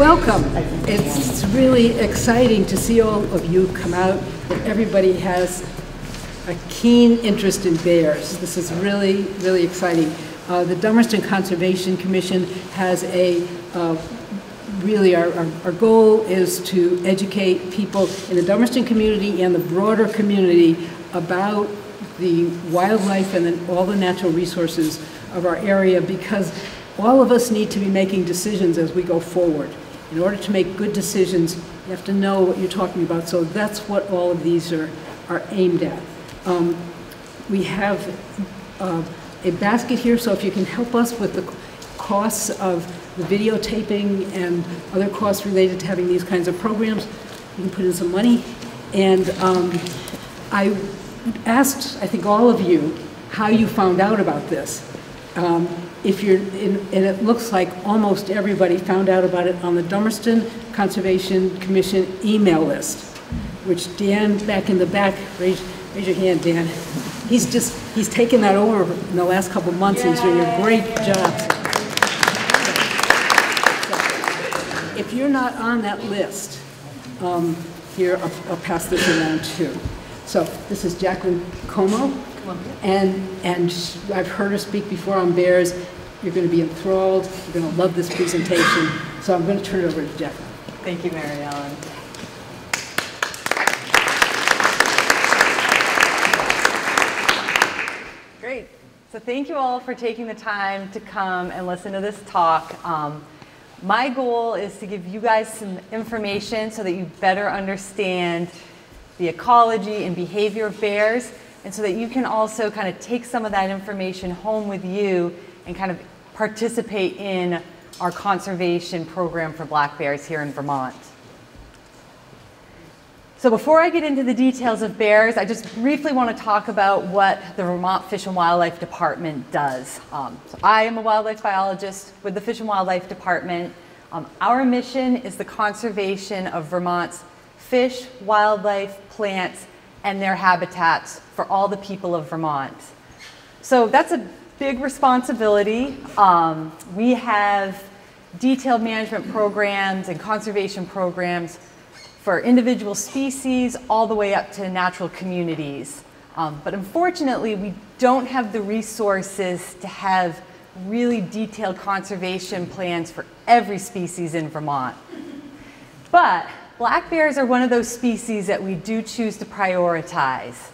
welcome. It's really exciting to see all of you come out, and everybody has a keen interest in bears. This is really, really exciting. The Dummerston Conservation Commission has a, really our goal is to educate people in the Dummerston community and the broader community about the wildlife and then all the natural resources of our area, because all of us need to be making decisions as we go forward. In order to make good decisions, you have to know what you're talking about. So that's what all of these are aimed at. We have a basket here, so if you can help us with the costs of the videotaping and other costs related to having these kinds of programs, you can put in some money. And I asked, I think, all of you how you found out about this. If you're in, and it looks like almost everybody found out about it on the Dummerston Conservation Commission email list, which Dan back in the back, raise your hand, Dan. He's taken that over in the last couple of months. Yay. And he's doing a great job. So, if you're not on that list, here, I'll pass this around too. So this is Jaclyn Comeau, and I've heard her speak before on bears. You're going to be enthralled. You're going to love this presentation. So I'm going to turn it over to Jaclyn. Thank you, Mary Ellen. Great. So thank you all for taking the time to come and listen to this talk. My goal is to give you guys some information so that you better understand the ecology and behavior of bears, and so that you can also kind of take some of that information home with you and kind of participate in our conservation program for black bears here in Vermont. So before I get into the details of bears, I just briefly want to talk about what the Vermont Fish and Wildlife Department does. So I am a wildlife biologist with the Fish and Wildlife Department. Our mission is the conservation of Vermont's fish, wildlife, plants, and their habitats for all the people of Vermont. So that's a big responsibility. We have detailed management programs and conservation programs for individual species all the way up to natural communities. But unfortunately, we don't have the resources to have really detailed conservation plans for every species in Vermont. But black bears are one of those species that we do choose to prioritize.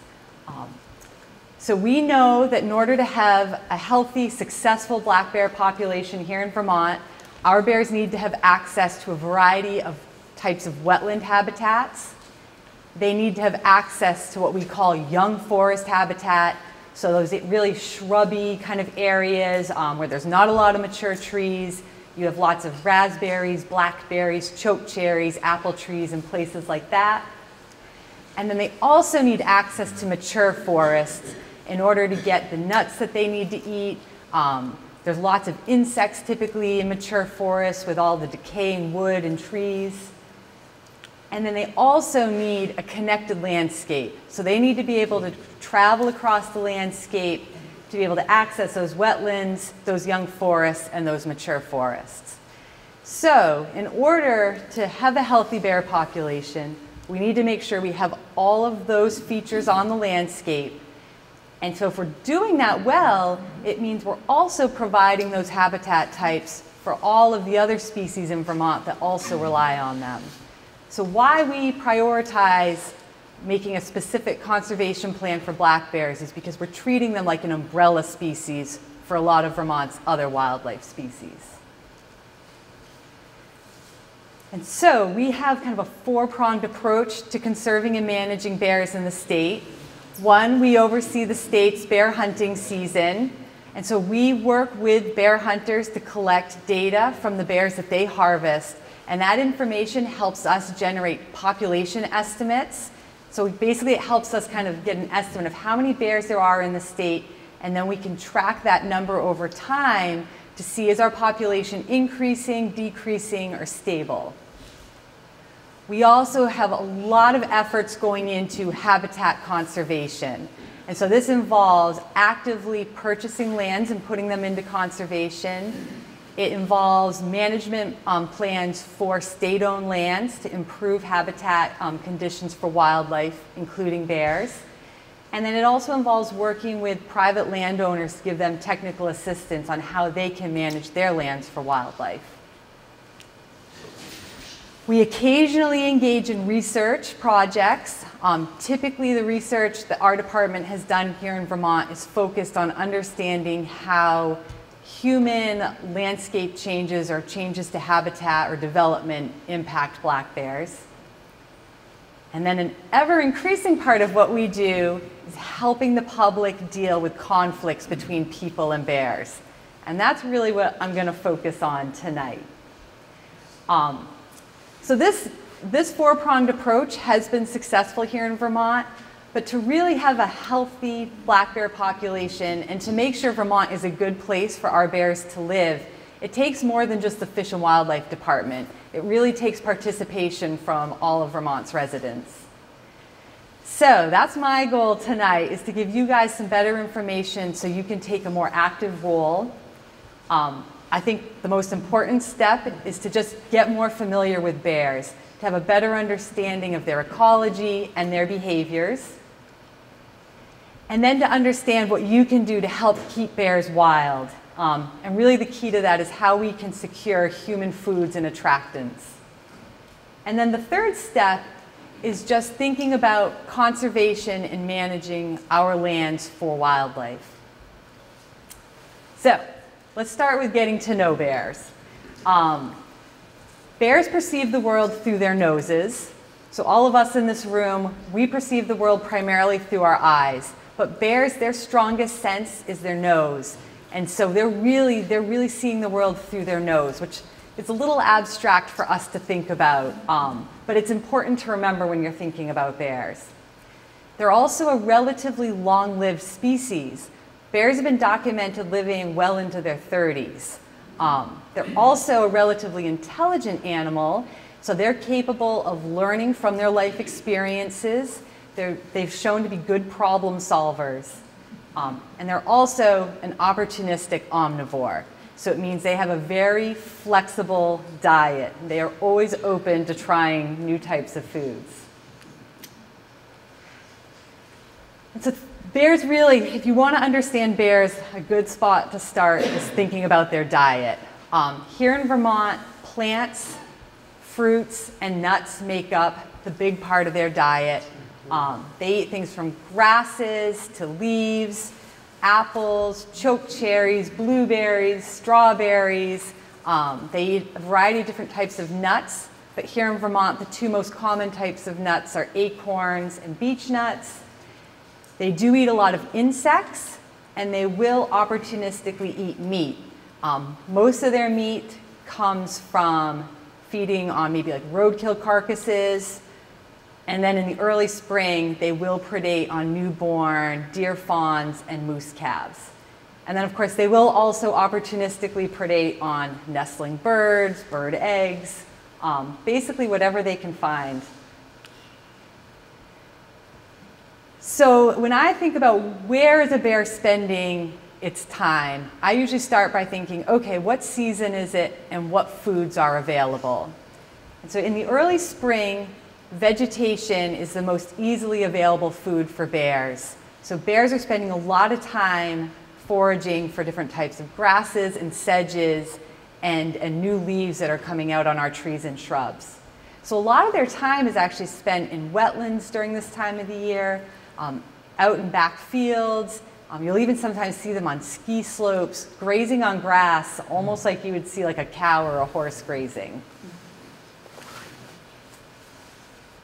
So we know that in order to have a healthy, successful black bear population here in Vermont, our bears need to have access to a variety of types of wetland habitats. They need to have access to what we call young forest habitat, so those really shrubby kind of areas where there's not a lot of mature trees. You have lots of raspberries, blackberries, chokecherries, apple trees, and places like that. And then they also need access to mature forests in order to get the nuts that they need to eat. There's lots of insects typically in mature forests with all the decaying wood and trees. And then they also need a connected landscape. So they need to be able to travel across the landscape to be able to access those wetlands, those young forests, and those mature forests. So in order to have a healthy bear population, we need to make sure we have all of those features on the landscape. And so if we're doing that well, it means we're also providing those habitat types for all of the other species in Vermont that also rely on them. So why we prioritize making a specific conservation plan for black bears is because we're treating them like an umbrella species for a lot of Vermont's other wildlife species. And so we have kind of a four-pronged approach to conserving and managing bears in the state. One, we oversee the state's bear hunting season. And so we work with bear hunters to collect data from the bears that they harvest. And that information helps us generate population estimates. So basically it helps us kind of get an estimate of how many bears there are in the state, and then we can track that number over time to see, is our population increasing, decreasing, or stable. We also have a lot of efforts going into habitat conservation. And so this involves actively purchasing lands and putting them into conservation. It involves management plans for state-owned lands to improve habitat conditions for wildlife, including bears. And then it also involves working with private landowners to give them technical assistance on how they can manage their lands for wildlife. We occasionally engage in research projects. Typically, the research that our department has done here in Vermont is focused on understanding how human landscape changes or changes to habitat or development impact black bears. And then an ever-increasing part of what we do is helping the public deal with conflicts between people and bears. And that's really what I'm going to focus on tonight. So this four-pronged approach has been successful here in Vermont, but to really have a healthy black bear population and to make sure Vermont is a good place for our bears to live, it takes more than just the Fish and Wildlife Department. It really takes participation from all of Vermont's residents. So that's my goal tonight, is to give you guys some better information so you can take a more active role. I think the most important step is to just get more familiar with bears, to have a better understanding of their ecology and their behaviors, and then to understand what you can do to help keep bears wild. And really the key to that is how we can secure human foods and attractants. And then the third step is just thinking about conservation and managing our lands for wildlife. So let's start with getting to know bears. Bears perceive the world through their noses. So all of us in this room, we perceive the world primarily through our eyes. But bears, their strongest sense is their nose. And so they're really seeing the world through their nose, which is a little abstract for us to think about. But it's important to remember when you're thinking about bears. They're also a relatively long-lived species. Bears have been documented living well into their 30s. They're also a relatively intelligent animal, so they're capable of learning from their life experiences. They've shown to be good problem solvers. And they're also an opportunistic omnivore. So it means they have a very flexible diet. They are always open to trying new types of foods. And so bears really, if you want to understand bears, a good spot to start is thinking about their diet. Here in Vermont, plants, fruits, and nuts make up the big part of their diet. They eat things from grasses to leaves, apples, choke cherries, blueberries, strawberries. They eat a variety of different types of nuts, but here in Vermont, the two most common types of nuts are acorns and beech nuts. They do eat a lot of insects, and they will opportunistically eat meat. Most of their meat comes from feeding on maybe like roadkill carcasses, and then in the early spring, they will predate on newborn deer fawns and moose calves. And then of course, they will also opportunistically predate on nestling birds, bird eggs, basically whatever they can find. So when I think about where is a bear spending its time, I usually start by thinking, okay, what season is it and what foods are available? And so in the early spring, vegetation is the most easily available food for bears. So bears are spending a lot of time foraging for different types of grasses and sedges and new leaves that are coming out on our trees and shrubs. So a lot of their time is actually spent in wetlands during this time of the year, out in back fields. You'll even sometimes see them on ski slopes, grazing on grass, almost like you would see like a cow or a horse grazing.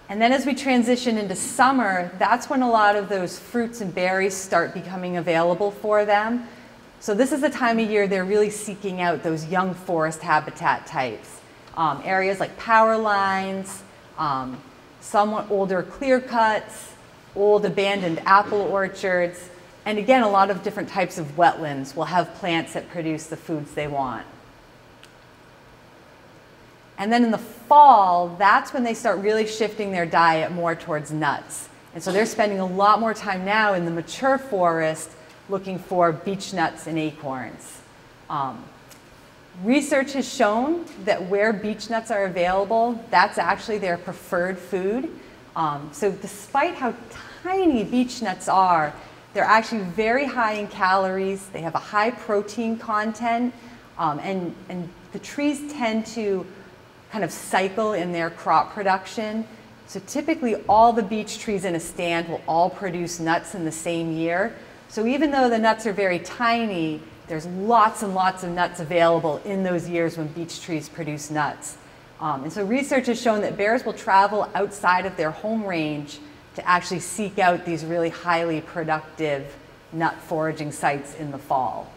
And then as we transition into summer, that's when a lot of those fruits and berries start becoming available for them. So this is the time of year they're really seeking out those young forest habitat types. Areas like power lines, somewhat older clear cuts, old abandoned apple orchards, and again, a lot of different types of wetlands will have plants that produce the foods they want. And then in the fall, that's when they start really shifting their diet more towards nuts. And so they're spending a lot more time now in the mature forest looking for beech nuts and acorns. Research has shown that where beech nuts are available, that's actually their preferred food. So despite how tiny beech nuts are, they're actually very high in calories. They have a high protein content, and the trees tend to kind of cycle in their crop production. So typically all the beech trees in a stand will all produce nuts in the same year. So even though the nuts are very tiny, there's lots and lots of nuts available in those years when beech trees produce nuts. And so research has shown that bears will travel outside of their home range to actually seek out these really highly productive nut foraging sites in the fall.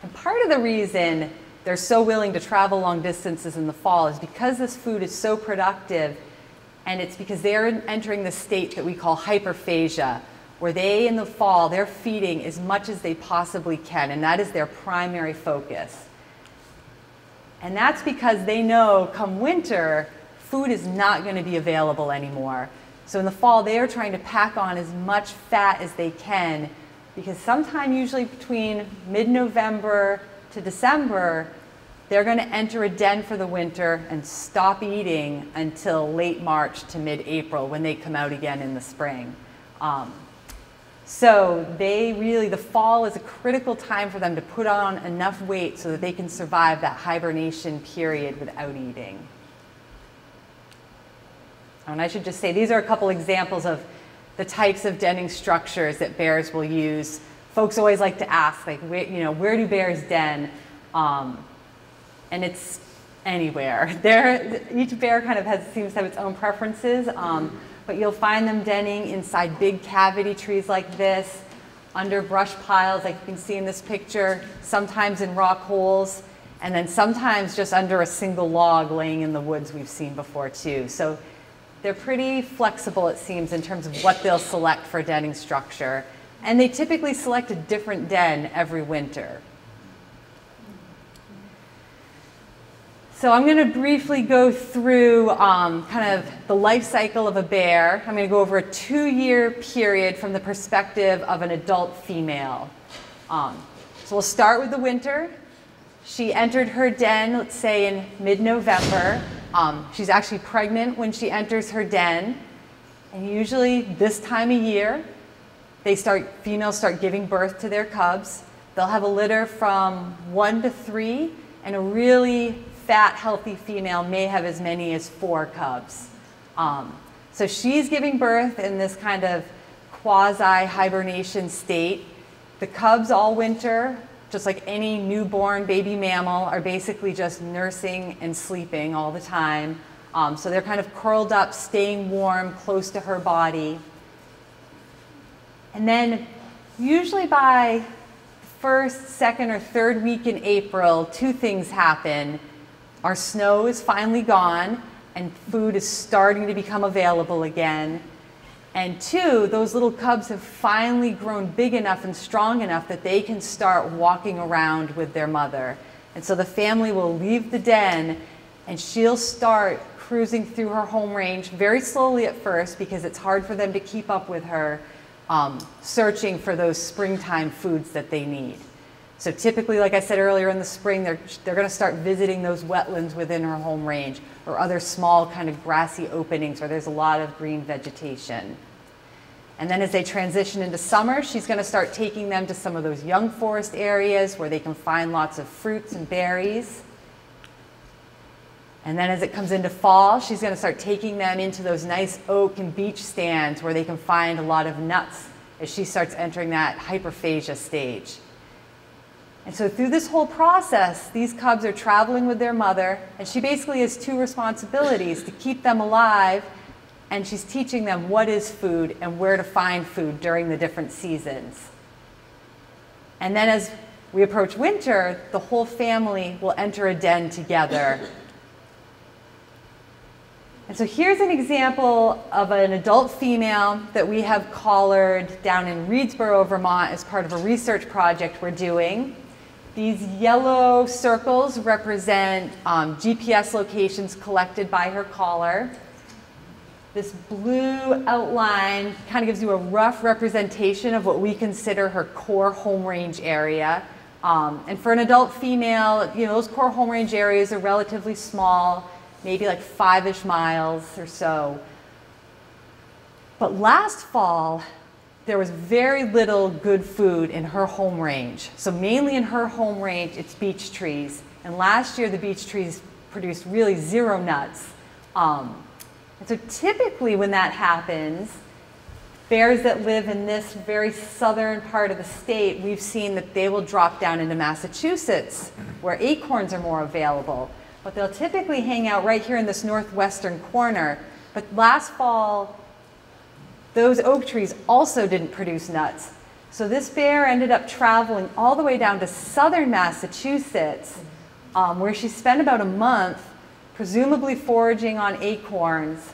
And part of the reason they're so willing to travel long distances in the fall is because this food is so productive, and it's because they're entering the state that we call hyperphagia, where they, in the fall, they're feeding as much as they possibly can, and that is their primary focus. And that's because they know come winter, food is not going to be available anymore. So in the fall, they are trying to pack on as much fat as they can, because sometime usually between mid-November to December, they're going to enter a den for the winter and stop eating until late March to mid-April when they come out again in the spring. So the fall is a critical time for them to put on enough weight so that they can survive that hibernation period without eating. And I should just say, these are a couple examples of the types of denning structures that bears will use. Folks always like to ask, like, where do bears den? And it's anywhere. Each bear kind of seems to have its own preferences, but you'll find them denning inside big cavity trees like this, under brush piles like you can see in this picture, sometimes in rock holes, and then sometimes just under a single log laying in the woods we've seen before too. So they're pretty flexible, it seems, in terms of what they'll select for denning structure. And they typically select a different den every winter. So I'm going to briefly go through kind of the life cycle of a bear. I'm going to go over a 2-year period from the perspective of an adult female. So we'll start with the winter. She entered her den, let's say in mid-November. She's actually pregnant when she enters her den. And usually this time of year, females start giving birth to their cubs. They'll have a litter from 1 to 3, and a really fat, healthy female may have as many as 4 cubs. So she's giving birth in this kind of quasi-hibernation state. The cubs all winter, just like any newborn baby mammal, are basically just nursing and sleeping all the time. So they're kind of curled up, staying warm, close to her body. And then usually by the first, second, or third week in April, 2 things happen. Our snow is finally gone, and food is starting to become available again. And 2, those little cubs have finally grown big enough and strong enough that they can start walking around with their mother. And so the family will leave the den, and she'll start cruising through her home range very slowly at first, because it's hard for them to keep up with her, searching for those springtime foods that they need. So typically, like I said earlier, in the spring, they're going to start visiting those wetlands within her home range, or other small kind of grassy openings where there's a lot of green vegetation. And then as they transition into summer, she's going to start taking them to some of those young forest areas where they can find lots of fruits and berries. And then as it comes into fall, she's going to start taking them into those nice oak and beech stands where they can find a lot of nuts as she starts entering that hyperphagia stage. And so through this whole process, these cubs are traveling with their mother, and she basically has 2 responsibilities: to keep them alive, and she's teaching them what is food and where to find food during the different seasons. And then as we approach winter, the whole family will enter a den together. And so here's an example of an adult female that we have collared down in Reedsboro, Vermont, as part of a research project we're doing. These yellow circles represent GPS locations collected by her collar. This blue outline kind of gives you a rough representation of what we consider her core home range area. And for an adult female, you know, those core home range areas are relatively small, maybe like 5-ish miles or so. But last fall, there was very little good food in her home range. So mainly in her home range, it's beech trees. And last year, the beech trees produced really 0 nuts. And so typically when that happens, bears that live in this very southern part of the state, we've seen that they will drop down into Massachusetts, where acorns are more available. But they'll typically hang out right here in this northwestern corner. But last fall, those oak trees also didn't produce nuts. So this bear ended up traveling all the way down to southern Massachusetts, where she spent about a month, presumably foraging on acorns.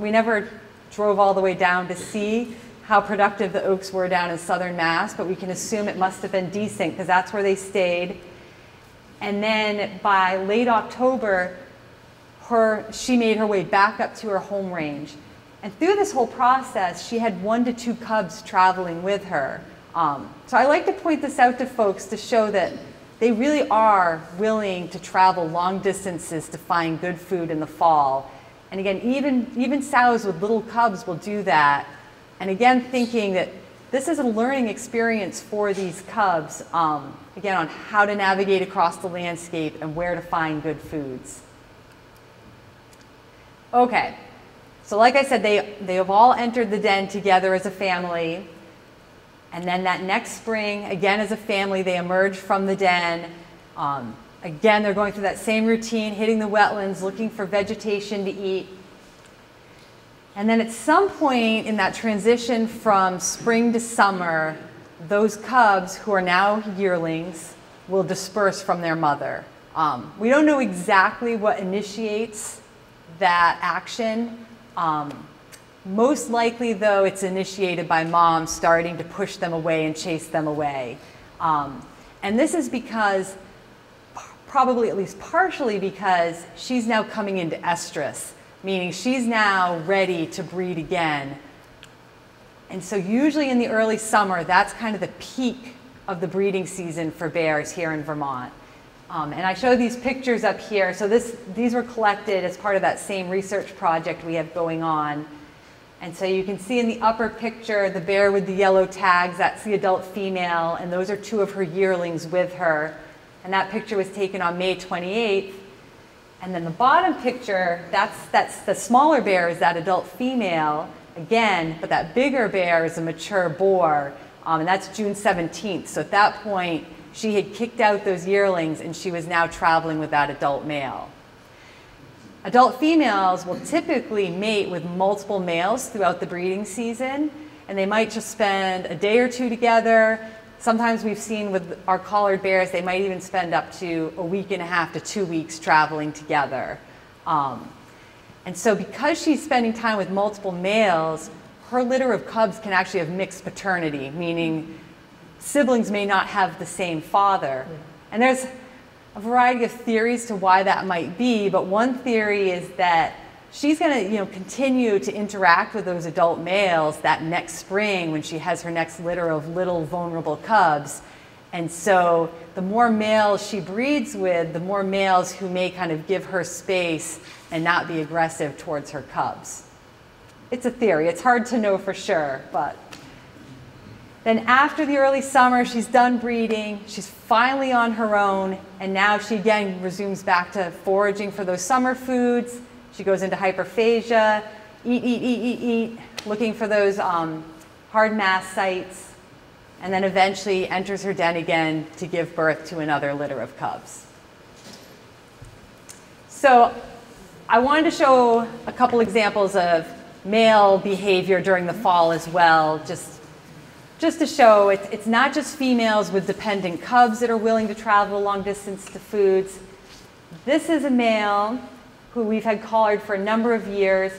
We never drove all the way down to see how productive the oaks were down in southern Mass, but we can assume it must have been decent because that's where they stayed. And then by late October, she made her way back up to her home range. And through this whole process, she had 1 to 2 cubs traveling with her. So I like to point this out to folks to show that they really are willing to travel long distances to find good food in the fall. And again, even sows with little cubs will do that. And again, thinking that this is a learning experience for these cubs, again, on how to navigate across the landscape and where to find good foods. Okay. So like I said, they have all entered the den together as a family. And then that next spring, again as a family, they emerge from the den. Again, they're going through that same routine, hitting the wetlands, looking for vegetation to eat. And then at some point in that transition from spring to summer, those cubs, who are now yearlings, will disperse from their mother. We don't know exactly what initiates that action. Most likely, though, it's initiated by mom starting to push them away and chase them away. And this is because, probably at least partially because, she's now coming into estrus, meaning she's now ready to breed again. And so usually in the early summer, that's kind of the peak of the breeding season for bears here in Vermont. And I show these pictures up here. So these were collected as part of that same research project we have going on. And so you can see in the upper picture, the bear with the yellow tags, that's the adult female, and those are 2 of her yearlings with her. And that picture was taken on May 28th. And then the bottom picture, that's the smaller bear, is that adult female, again, but that bigger bear is a mature boar, and that's June 17th. So at that point, she had kicked out those yearlings and she was now traveling with that adult male. Adult females will typically mate with multiple males throughout the breeding season, and they might just spend a day or 2 together. Sometimes we've seen with our collared bears, they might even spend up to a week and a half to 2 weeks traveling together. And so because she's spending time with multiple males, her litter of cubs can actually have mixed paternity, meaning siblings may not have the same father. And there's a variety of theories to why that might be, but one theory is that she's going to, continue to interact with those adult males that next spring when she has her next litter of little vulnerable cubs. And so the more males she breeds with, the more males who may kind of give her space and not be aggressive towards her cubs. It's a theory. It's hard to know for sure, but then after the early summer, she's done breeding, she's finally on her own, and now she again resumes back to foraging for those summer foods. She goes into hyperphagia, eat, looking for those hard mass sites, and then eventually enters her den again to give birth to another litter of cubs. So I wanted to show a couple examples of male behavior during the fall as well, just to show it's not just females with dependent cubs that are willing to travel long distance to foods. This is a male who we've had collared for a number of years.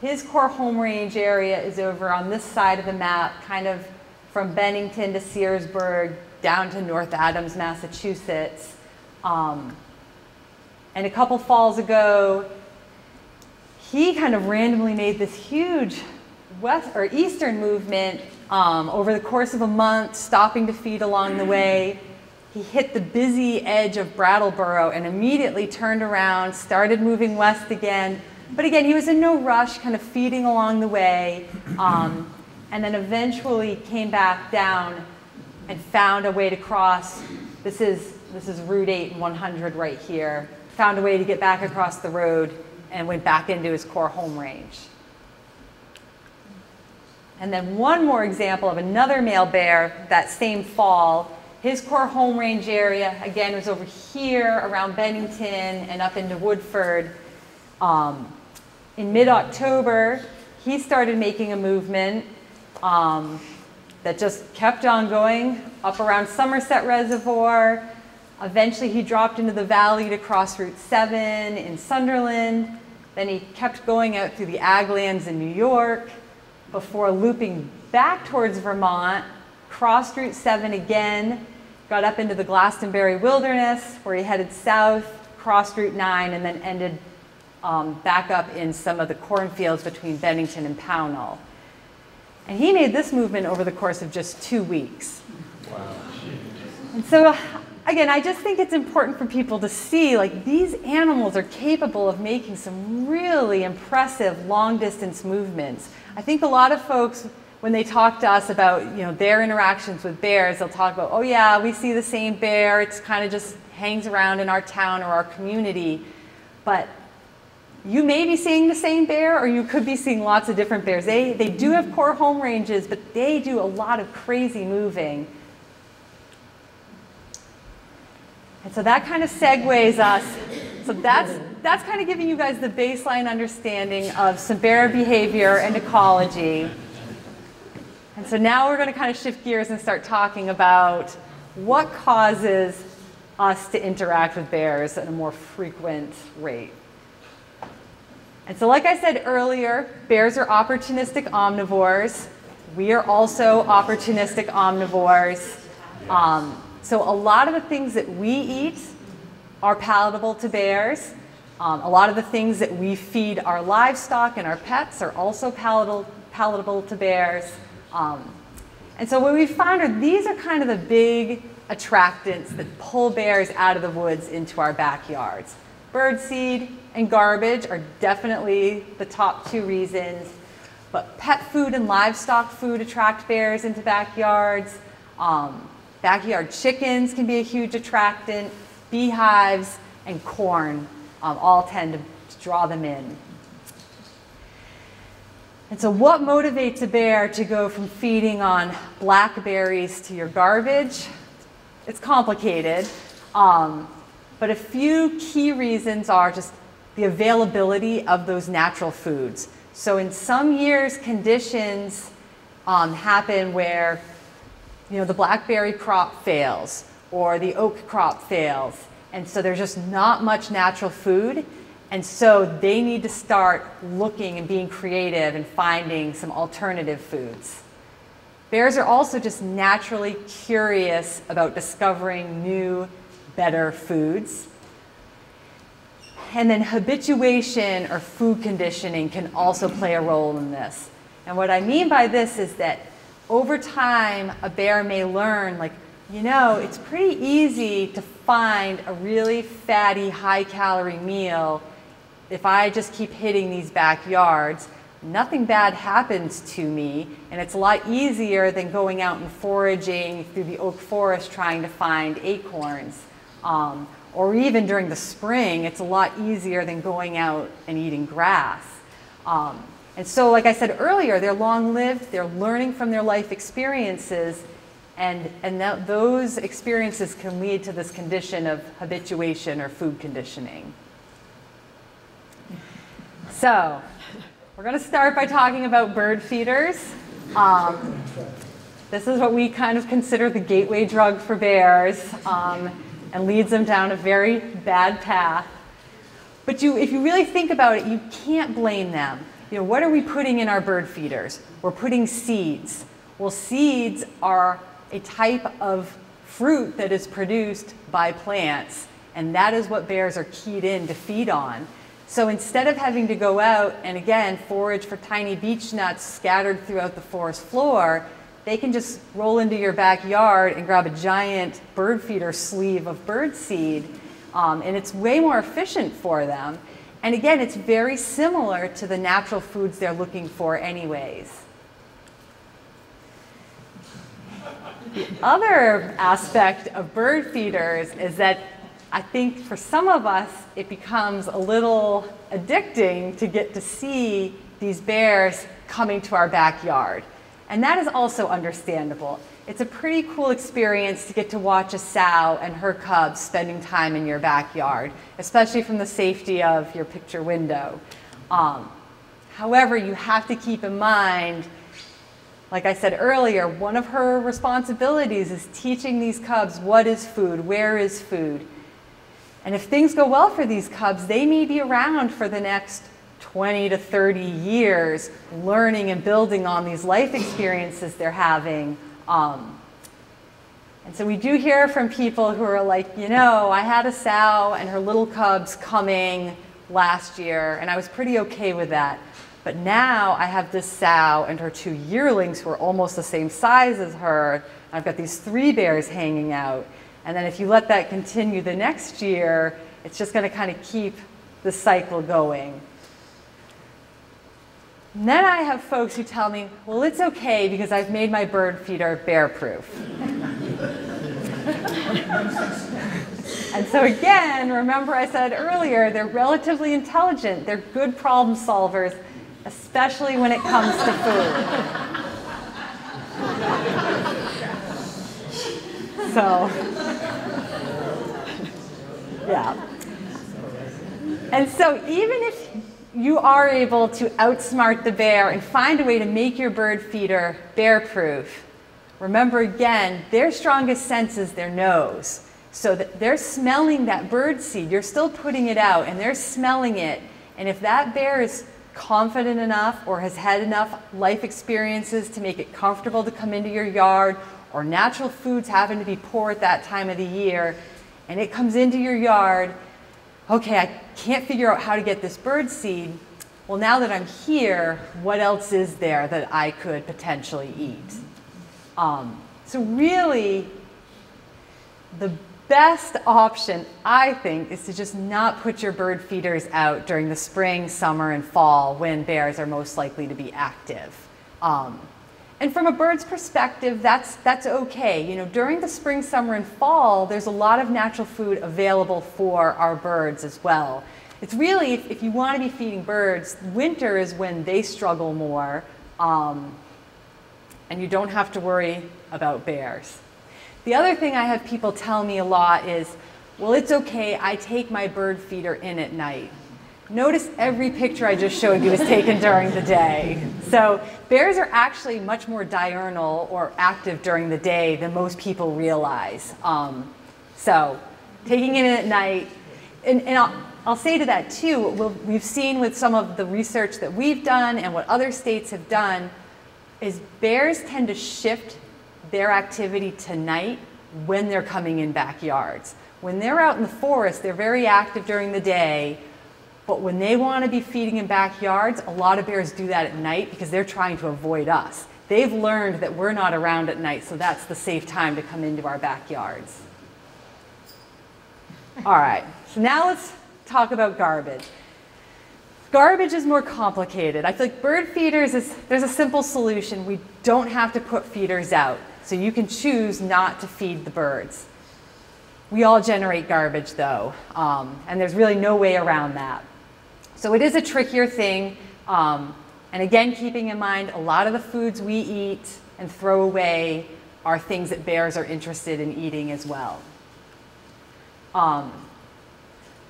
His core home range area is over on this side of the map, kind of from Bennington to Searsburg down to North Adams, Massachusetts. And a couple falls ago, he kind of randomly made this huge eastern movement over the course of a month, stopping to feed along the way. he hit the busy edge of Brattleboro and immediately turned around, started moving west again. But again, he was in no rush, kind of feeding along the way, and then eventually came back down and found a way to cross. This is Route 8 and 100 right here. Found a way to get back across the road and went back into his core home range. And then one more example of another male bear that same fall. His core home range area, again, was over here around Bennington and up into Woodford. In mid-October, he started making a movement that just kept on going up around Somerset Reservoir. Eventually, he dropped into the valley to cross Route 7 in Sunderland. Then he kept going out through the ag lands in New York before looping back towards Vermont, crossed Route 7 again, got up into the Glastonbury Wilderness where he headed south, crossed Route 9, and then ended back up in some of the cornfields between Bennington and Pownell. And he made this movement over the course of just 2 weeks. Wow. And so, again, I just think it's important for people to see, like, these animals are capable of making some really impressive long-distance movements. I think a lot of folks, when they talk to us about, their interactions with bears, they'll talk about, oh yeah, we see the same bear, it's kind of just hangs around in our town or our community. But you may be seeing the same bear, or you could be seeing lots of different bears. They do have core home ranges, but they do a lot of crazy moving. And so that kind of segues us. So that's kind of giving you guys the baseline understanding of some bear behavior and ecology. And so now we're going to kind of shift gears and start talking about what causes us to interact with bears at a more frequent rate. And so like I said earlier, bears are opportunistic omnivores. We are also opportunistic omnivores. So a lot of the things that we eat are palatable to bears. A lot of the things that we feed our livestock and our pets are also palatable to bears. And so what we found are these are kind of the big attractants that pull bears out of the woods into our backyards. Birdseed and garbage are definitely the top 2 reasons, but pet food and livestock food attract bears into backyards. Backyard chickens can be a huge attractant. Beehives and corn all tend to draw them in. And so what motivates a bear to go from feeding on blackberries to your garbage? It's complicated, but a few key reasons are just the availability of those natural foods. So in some years, conditions happen where the blackberry crop fails or the oak crop fails, and so there's just not much natural food, and so they need to start looking and being creative and finding some alternative foods. Bears are also just naturally curious about discovering new, better foods. And then habituation or food conditioning can also play a role in this. And what I mean by this is that over time, a bear may learn, like, it's pretty easy to find a really fatty, high-calorie meal if I just keep hitting these backyards. Nothing bad happens to me, and it's a lot easier than going out and foraging through the oak forest trying to find acorns. Or even during the spring, it's a lot easier than going out and eating grass. And so, like I said earlier, they're long-lived, they're learning from their life experiences, and those experiences can lead to this condition of habituation or food conditioning. So, we're going to start by talking about bird feeders. This is what we kind of consider the gateway drug for bears, and leads them down a very bad path. But if you really think about it, you can't blame them. What are we putting in our bird feeders? We're putting seeds. Well, seeds are a type of fruit that is produced by plants, and that is what bears are keyed in to feed on. So instead of having to go out and, again, forage for tiny beech nuts scattered throughout the forest floor, they can just roll into your backyard and grab a giant bird feeder sleeve of bird seed, and it's way more efficient for them. And again, it's very similar to the natural foods they're looking for anyways. The other aspect of bird feeders is that I think for some of us, it becomes a little addicting to get to see these bears coming to our backyard. And that is also understandable. It's a pretty cool experience to get to watch a sow and her cubs spending time in your backyard, especially from the safety of your picture window. However, you have to keep in mind, like I said earlier, one of her responsibilities is teaching these cubs what is food, where is food. And if things go well for these cubs, they may be around for the next 20 to 30 years, learning and building on these life experiences they're having. And so we do hear from people who are like, you know, I had a sow and her little cubs coming last year, and I was pretty okay with that. But now I have this sow and her 2 yearlings who are almost the same size as her. And I've got these 3 bears hanging out. And then if you let that continue the next year, it's just going to kind of keep the cycle going. And then I have folks who tell me, well, it's okay because I've made my bird feeder bear-proof. And so again, remember I said earlier, they're relatively intelligent. They're good problem solvers, especially when it comes to food. So, yeah. And so even if you are able to outsmart the bear and find a way to make your bird feeder bear-proof, remember again, their strongest sense is their nose. So that they're smelling that bird seed. You're still putting it out, and they're smelling it. And if that bear is confident enough or has had enough life experiences to make it comfortable to come into your yard, or natural foods happen to be poor at that time of the year, and it comes into your yard, okay, I can't figure out how to get this bird seed. Well, now that I'm here, what else is there that I could potentially eat? So really, the best option, I think, is to just not put your bird feeders out during the spring, summer, and fall when bears are most likely to be active. And from a bird's perspective, that's okay. You know, during the spring, summer, and fall, there's a lot of natural food available for our birds as well. It's really, if you want to be feeding birds, winter is when they struggle more, and you don't have to worry about bears. The other thing I have people tell me a lot is, well, it's okay, I take my bird feeder in at night. Notice every picture I just showed you is taken during the day. So bears are actually much more diurnal or active during the day than most people realize. So taking it in at night, and I'll say to that too, we've seen with some of the research that we've done and what other states have done, is bears tend to shift their activity to night when they're coming in backyards. When they're out in the forest, they're very active during the day, but when they want to be feeding in backyards, a lot of bears do that at night because they're trying to avoid us. They've learned that we're not around at night, so that's the safe time to come into our backyards. All right, so now let's talk about garbage. Garbage is more complicated. I feel like bird feeders, there's a simple solution. We don't have to put feeders out. So you can choose not to feed the birds. We all generate garbage though, and there's really no way around that. So it is a trickier thing, and again, keeping in mind a lot of the foods we eat and throw away are things that bears are interested in eating as well.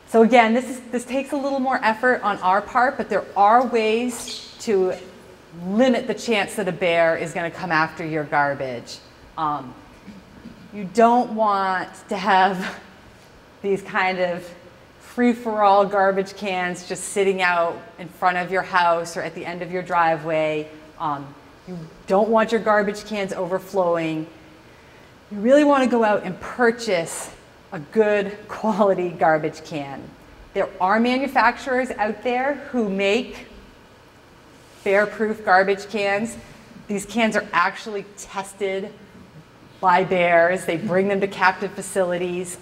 So again, this takes a little more effort on our part, but there are ways to limit the chance that a bear is going to come after your garbage. You don't want to have these kind of free-for-all garbage cans just sitting out in front of your house or at the end of your driveway. You don't want your garbage cans overflowing. You really want to go out and purchase a good quality garbage can. There are manufacturers out there who make bear-proof garbage cans. These cans are actually tested by bears. They bring them to captive facilities.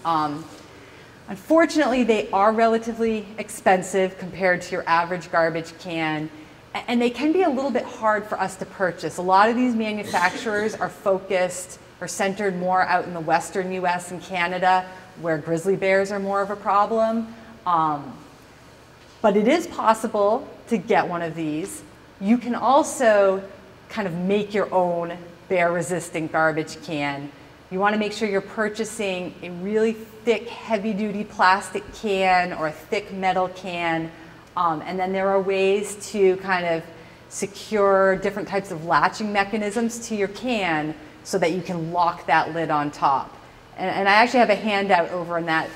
Unfortunately, they are relatively expensive compared to your average garbage can, and they can be a little bit hard for us to purchase. A lot of these manufacturers are focused or centered more out in the western US and Canada, where grizzly bears are more of a problem. But it is possible to get one of these. You can also kind of make your own bear-resistant garbage can. You want to make sure you're purchasing a really thick, heavy-duty plastic can or a thick metal can. And then there are ways to kind of secure different types of latching mechanisms to your can so that you can lock that lid on top. And I actually have a handout over in that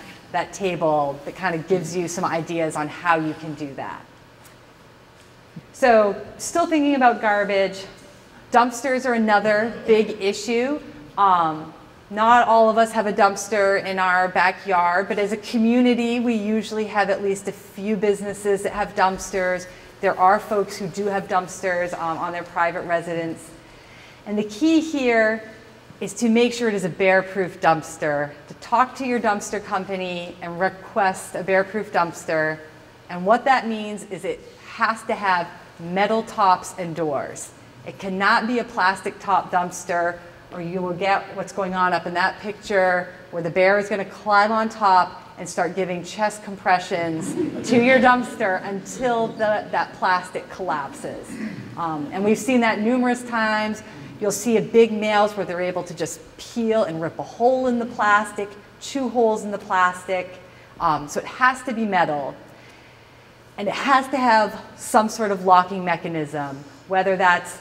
table that kind of gives you some ideas on how you can do that. So still thinking about garbage, dumpsters are another big issue. Not all of us have a dumpster in our backyard, but as a community, we usually have at least a few businesses that have dumpsters. There are folks who do have dumpsters on their private residence. And the key here is to make sure it is a bear-proof dumpster, to talk to your dumpster company and request a bear-proof dumpster. And what that means is it has to have metal tops and doors. It cannot be a plastic top dumpster, or you will get what's going on up in that picture where the bear is going to climb on top and start giving chest compressions to your dumpster until that plastic collapses. And we've seen that numerous times. You'll see at big males where they're able to just peel and rip a hole in the plastic, chew holes in the plastic. So it has to be metal. And it has to have some sort of locking mechanism, whether that's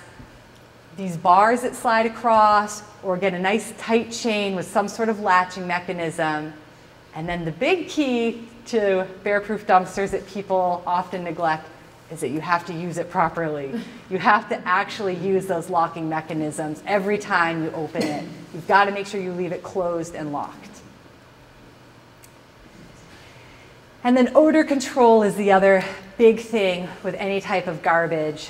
these bars that slide across, or get a nice tight chain with some sort of latching mechanism. And then the big key to bear-proof dumpsters that people often neglect is that you have to use it properly. You have to actually use those locking mechanisms every time you open it. You've got to make sure you leave it closed and locked. And then odor control is the other big thing with any type of garbage.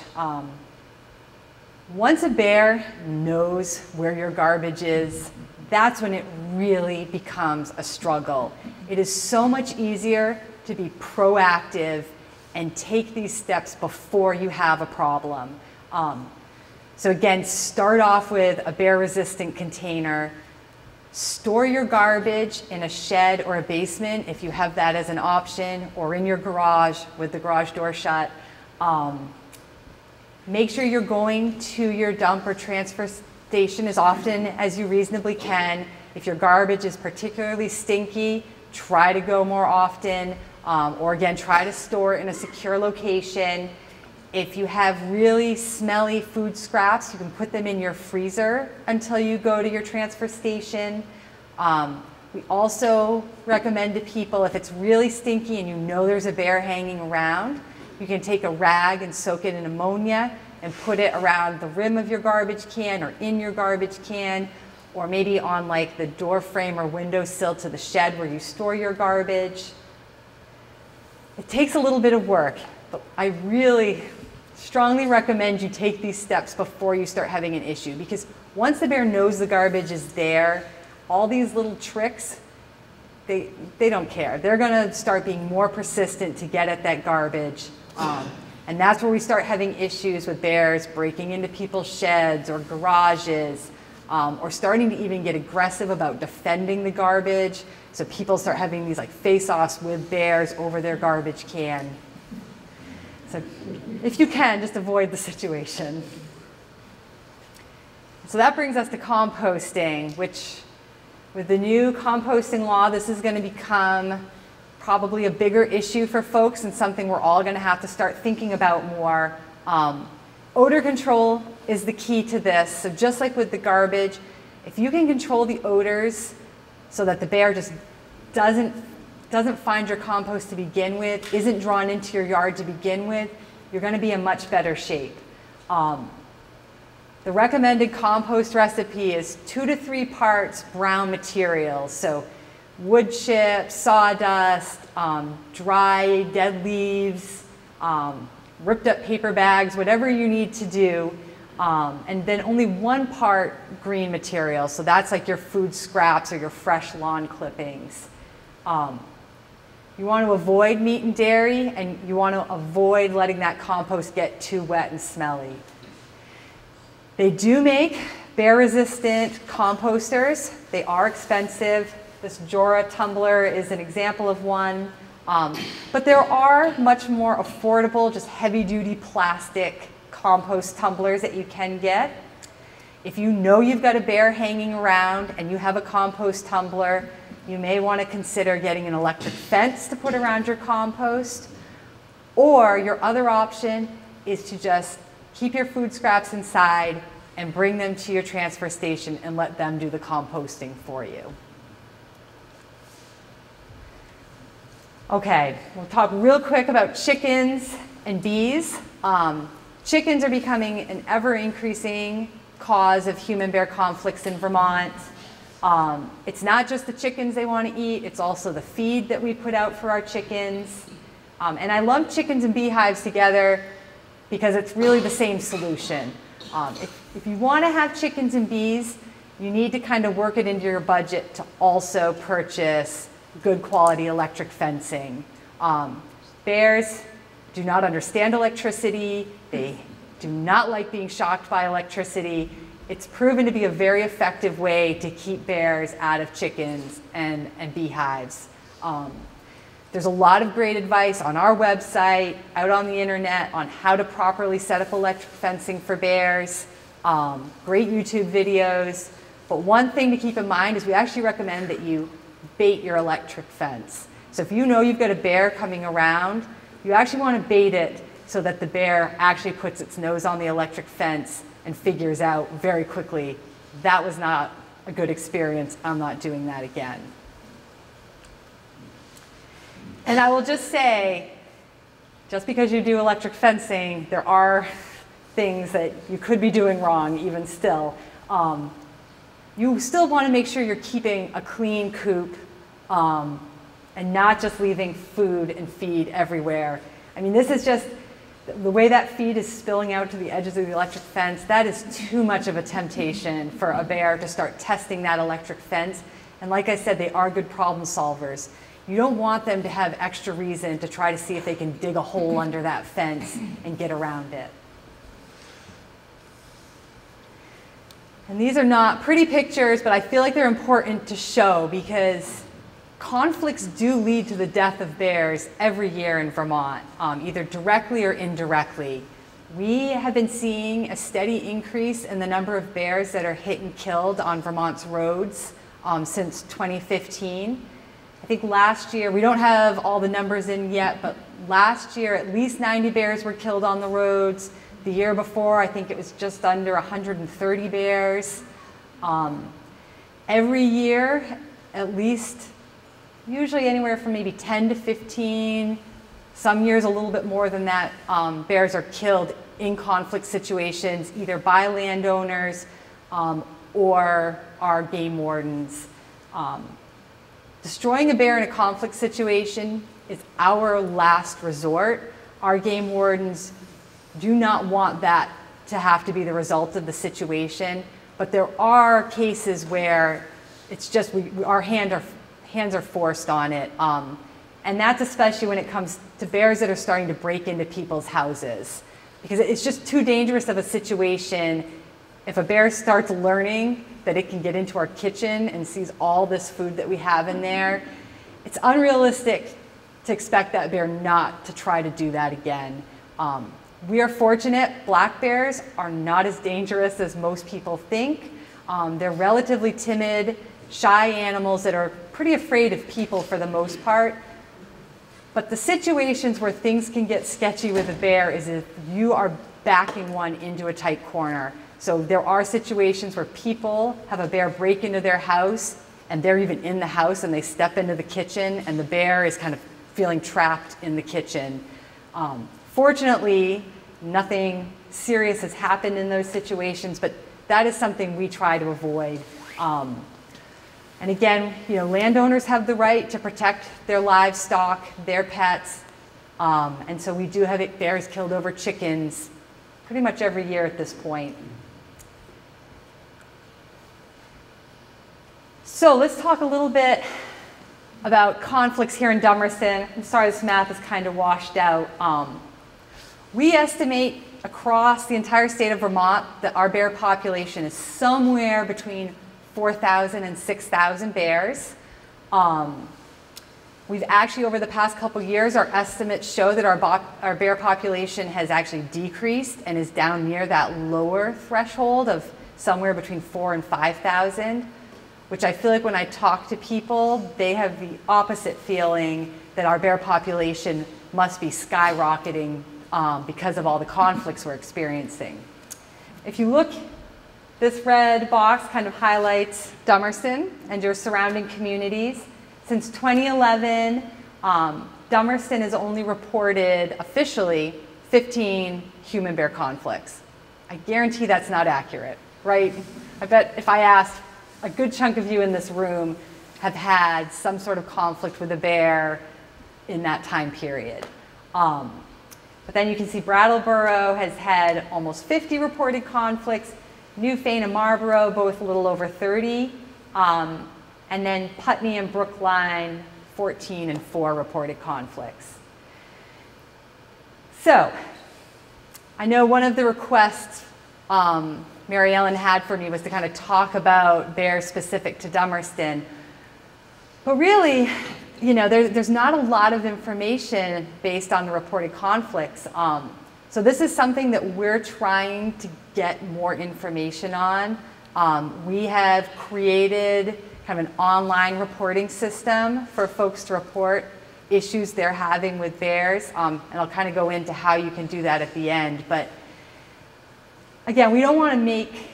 Once a bear knows where your garbage is, that's when it really becomes a struggle. It is so much easier to be proactive and take these steps before you have a problem. So again, start off with a bear-resistant container. Store your garbage in a shed or a basement if you have that as an option, or in your garage with the garage door shut. Make sure you're going to your dump or transfer station as often as you reasonably can. If your garbage is particularly stinky, try to go more often, or again, try to store it in a secure location. If you have really smelly food scraps, you can put them in your freezer until you go to your transfer station. We also recommend to people, if it's really stinky and you know there's a bear hanging around, you can take a rag and soak it in ammonia and put it around the rim of your garbage can or in your garbage can, or maybe on like the door frame or windowsill to the shed where you store your garbage. It takes a little bit of work, but I really strongly recommend you take these steps before you start having an issue, because once the bear knows the garbage is there, all these little tricks, they don't care. They're going to start being more persistent to get at that garbage. And that's where we start having issues with bears breaking into people's sheds or garages, or starting to even get aggressive about defending the garbage. So people start having these like face-offs with bears over their garbage can. So if you can, just avoid the situation. So that brings us to composting, which with the new composting law, this is going to become probably a bigger issue for folks and something we're all going to have to start thinking about more. Odor control is the key to this. So just like with the garbage, if you can control the odors so that the bear just doesn't find your compost to begin with, isn't drawn into your yard to begin with, you're going to be in much better shape. The recommended compost recipe is 2 to 3 parts brown materials. So wood chips, sawdust, dry dead leaves, ripped up paper bags, whatever you need to do. and then only 1 part green material. So that's like your food scraps or your fresh lawn clippings. You want to avoid meat and dairy, and you want to avoid letting that compost get too wet and smelly. They do make bear-resistant composters. They are expensive. This Jora tumbler is an example of one. But there are much more affordable, just heavy-duty plastic compost tumblers that you can get. If you know you've got a bear hanging around and you have a compost tumbler, you may want to consider getting an electric fence to put around your compost. Or your other option is to just keep your food scraps inside and bring them to your transfer station and let them do the composting for you. Okay, we'll talk real quick about chickens and bees. Chickens are becoming an ever-increasing cause of human-bear conflicts in Vermont. It's not just the chickens they want to eat, it's also the feed that we put out for our chickens. And I lump chickens and beehives together because it's really the same solution. If you want to have chickens and bees, you need to kind of work it into your budget to also purchase good quality electric fencing. Bears do not understand electricity. They do not like being shocked by electricity. It's proven to be a very effective way to keep bears out of chickens and beehives. There's a lot of great advice on our website, out on the internet, on how to properly set up electric fencing for bears. Great YouTube videos. But one thing to keep in mind is we actually recommend that you bait your electric fence. So if you know you've got a bear coming around, you actually want to bait it so that the bear actually puts its nose on the electric fence and figures out very quickly, that was not a good experience, I'm not doing that again. And I will just say, just because you do electric fencing, there are things that you could be doing wrong even still. You still want to make sure you're keeping a clean coop and not just leaving food and feed everywhere. I mean, this is just, the way that feed is spilling out to the edges of the electric fence, that is too much of a temptation for a bear to start testing that electric fence. And like I said, they are good problem solvers. You don't want them to have extra reason to try to see if they can dig a hole under that fence and get around it. And these are not pretty pictures, but I feel like they're important to show because conflicts do lead to the death of bears every year in Vermont, either directly or indirectly. We have been seeing a steady increase in the number of bears that are hit and killed on Vermont's roads since 2015. I think last year, we don't have all the numbers in yet, but last year at least 90 bears were killed on the roads. The year before, I think it was just under 130 bears. Every year, at least, usually anywhere from maybe 10 to 15, some years a little bit more than that, bears are killed in conflict situations, either by landowners or our game wardens. Destroying a bear in a conflict situation is our last resort. Our game wardens do not want that to have to be the result of the situation, but there are cases where it's just our hands are forced on it. And that's especially when it comes to bears that are starting to break into people's houses. Because it's just too dangerous of a situation if a bear starts learning that it can get into our kitchen and sees all this food that we have in there. It's unrealistic to expect that bear not to try to do that again. We are fortunate, black bears are not as dangerous as most people think. They're relatively timid, shy animals that are pretty afraid of people for the most part. But the situations where things can get sketchy with a bear is if you are backing one into a tight corner. So there are situations where people have a bear break into their house and they're even in the house and they step into the kitchen and the bear is kind of feeling trapped in the kitchen. Fortunately, nothing serious has happened in those situations, but that is something we try to avoid. And again, landowners have the right to protect their livestock, their pets, and so we do have bears killed over chickens pretty much every year at this point. So let's talk a little bit about conflicts here in Dummerston. I'm sorry this map is kind of washed out. We estimate across the entire state of Vermont that our bear population is somewhere between 4,000 and 6,000 bears. We've actually, over the past couple years, our estimates show that our bear population has actually decreased and is down near that lower threshold of somewhere between 4,000 and 5,000, which I feel like when I talk to people, they have the opposite feeling that our bear population must be skyrocketing because of all the conflicts we're experiencing. If you look, this red box kind of highlights Dummerston and your surrounding communities. Since 2011, Dummerston has only reported officially 15 human-bear conflicts. I guarantee that's not accurate, right? I bet if I asked, a good chunk of you in this room have had some sort of conflict with a bear in that time period. But then you can see Brattleboro has had almost 50 reported conflicts, Newfane and Marlborough both a little over 30, and then Putney and Brookline 14 and 4 reported conflicts. So I know one of the requests Mary Ellen had for me was to kind of talk about bears specific to Dummerston. But really, you know, there's not a lot of information based on the reported conflicts. So this is something that we're trying to get more information on. We have created kind of an online reporting system for folks to report issues they're having with bears. And I'll kind of go into how you can do that at the end. But again, we don't want to make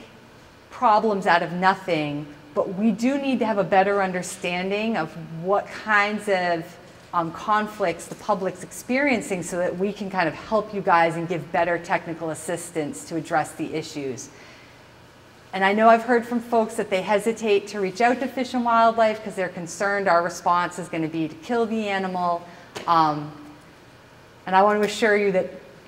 problems out of nothing, but we do need to have a better understanding of what kinds of conflicts the public's experiencing so that we can kind of help you guys and give better technical assistance to address the issues. And I know I've heard from folks that they hesitate to reach out to Fish and Wildlife because they're concerned our response is going to be to kill the animal. And I want to assure you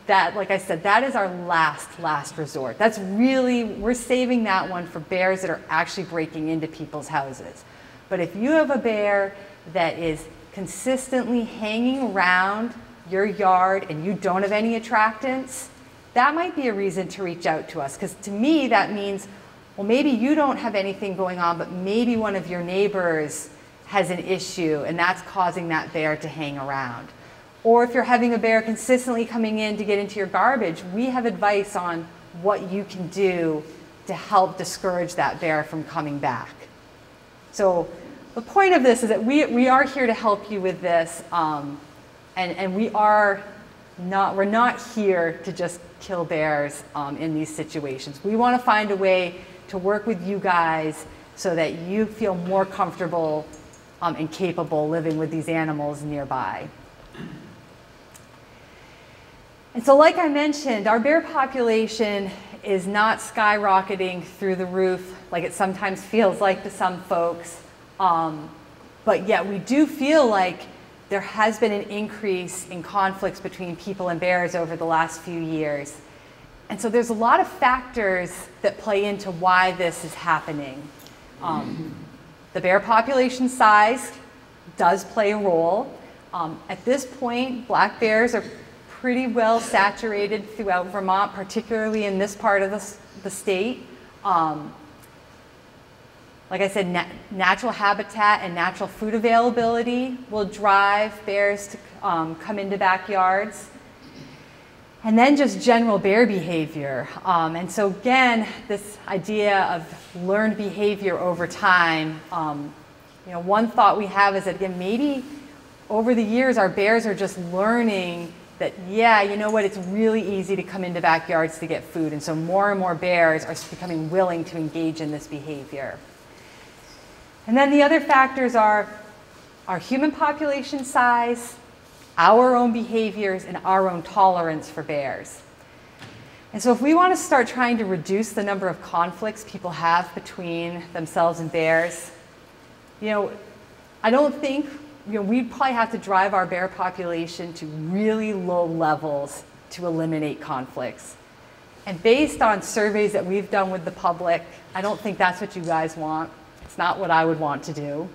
that, like I said, that is our last resort. That's really, we're saving that one for bears that are actually breaking into people's houses. But if you have a bear that is consistently hanging around your yard and you don't have any attractants, that might be a reason to reach out to us. Because to me, that means, well, maybe you don't have anything going on, but maybe one of your neighbors has an issue and that's causing that bear to hang around. Or if you're having a bear consistently coming in to get into your garbage, we have advice on what you can do to help discourage that bear from coming back. So the point of this is that we are here to help you with this, and we're not here to just kill bears in these situations. We want to find a way to work with you guys so that you feel more comfortable and capable living with these animals nearby. And so like I mentioned, our bear population is not skyrocketing through the roof like it sometimes feels like to some folks. But yet we do feel like there has been an increase in conflicts between people and bears over the last few years. And so there's a lot of factors that play into why this is happening. The bear population size does play a role. At this point, black bears are pretty well saturated throughout Vermont, particularly in this part of the state. Like I said, natural habitat and natural food availability will drive bears to come into backyards. And then just general bear behavior. And so again, this idea of learned behavior over time, you know, one thought we have is that, again, maybe over the years our bears are just learning that, yeah, you know what, it's really easy to come into backyards to get food. And so more and more bears are becoming willing to engage in this behavior. And then the other factors are our human population size, our own behaviors, and our own tolerance for bears. And so if we want to start trying to reduce the number of conflicts people have between themselves and bears, you know, I don't think, you know, we'd probably have to drive our bear population to really low levels to eliminate conflicts. And based on surveys that we've done with the public, I don't think that's what you guys want. It's not what I would want to do.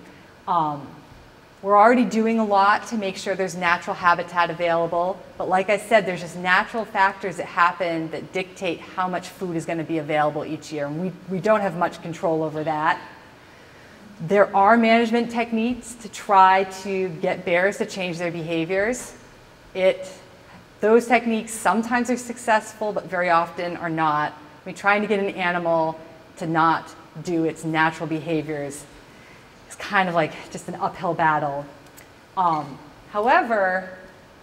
We're already doing a lot to make sure there's natural habitat available. But like I said, there's just natural factors that happen that dictate how much food is going to be available each year. And we don't have much control over that. There are management techniques to try to get bears to change their behaviors. Those techniques sometimes are successful, but very often are not. I mean, trying to get an animal to not do its natural behaviors is kind of like just an uphill battle. However,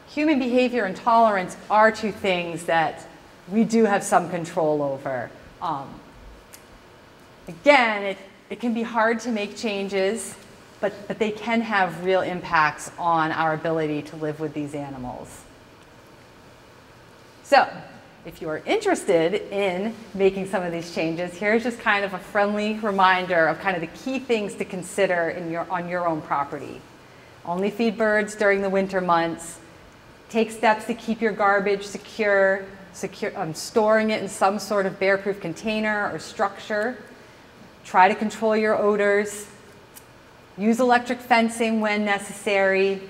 human behavior and tolerance are two things that we do have some control over. Again, it can be hard to make changes, but they can have real impacts on our ability to live with these animals. So, if you are interested in making some of these changes, here's just kind of a friendly reminder of kind of the key things to consider on your own property. Only feed birds during the winter months. Take steps to keep your garbage secure, storing it in some sort of bear-proof container or structure. Try to control your odors. Use electric fencing when necessary.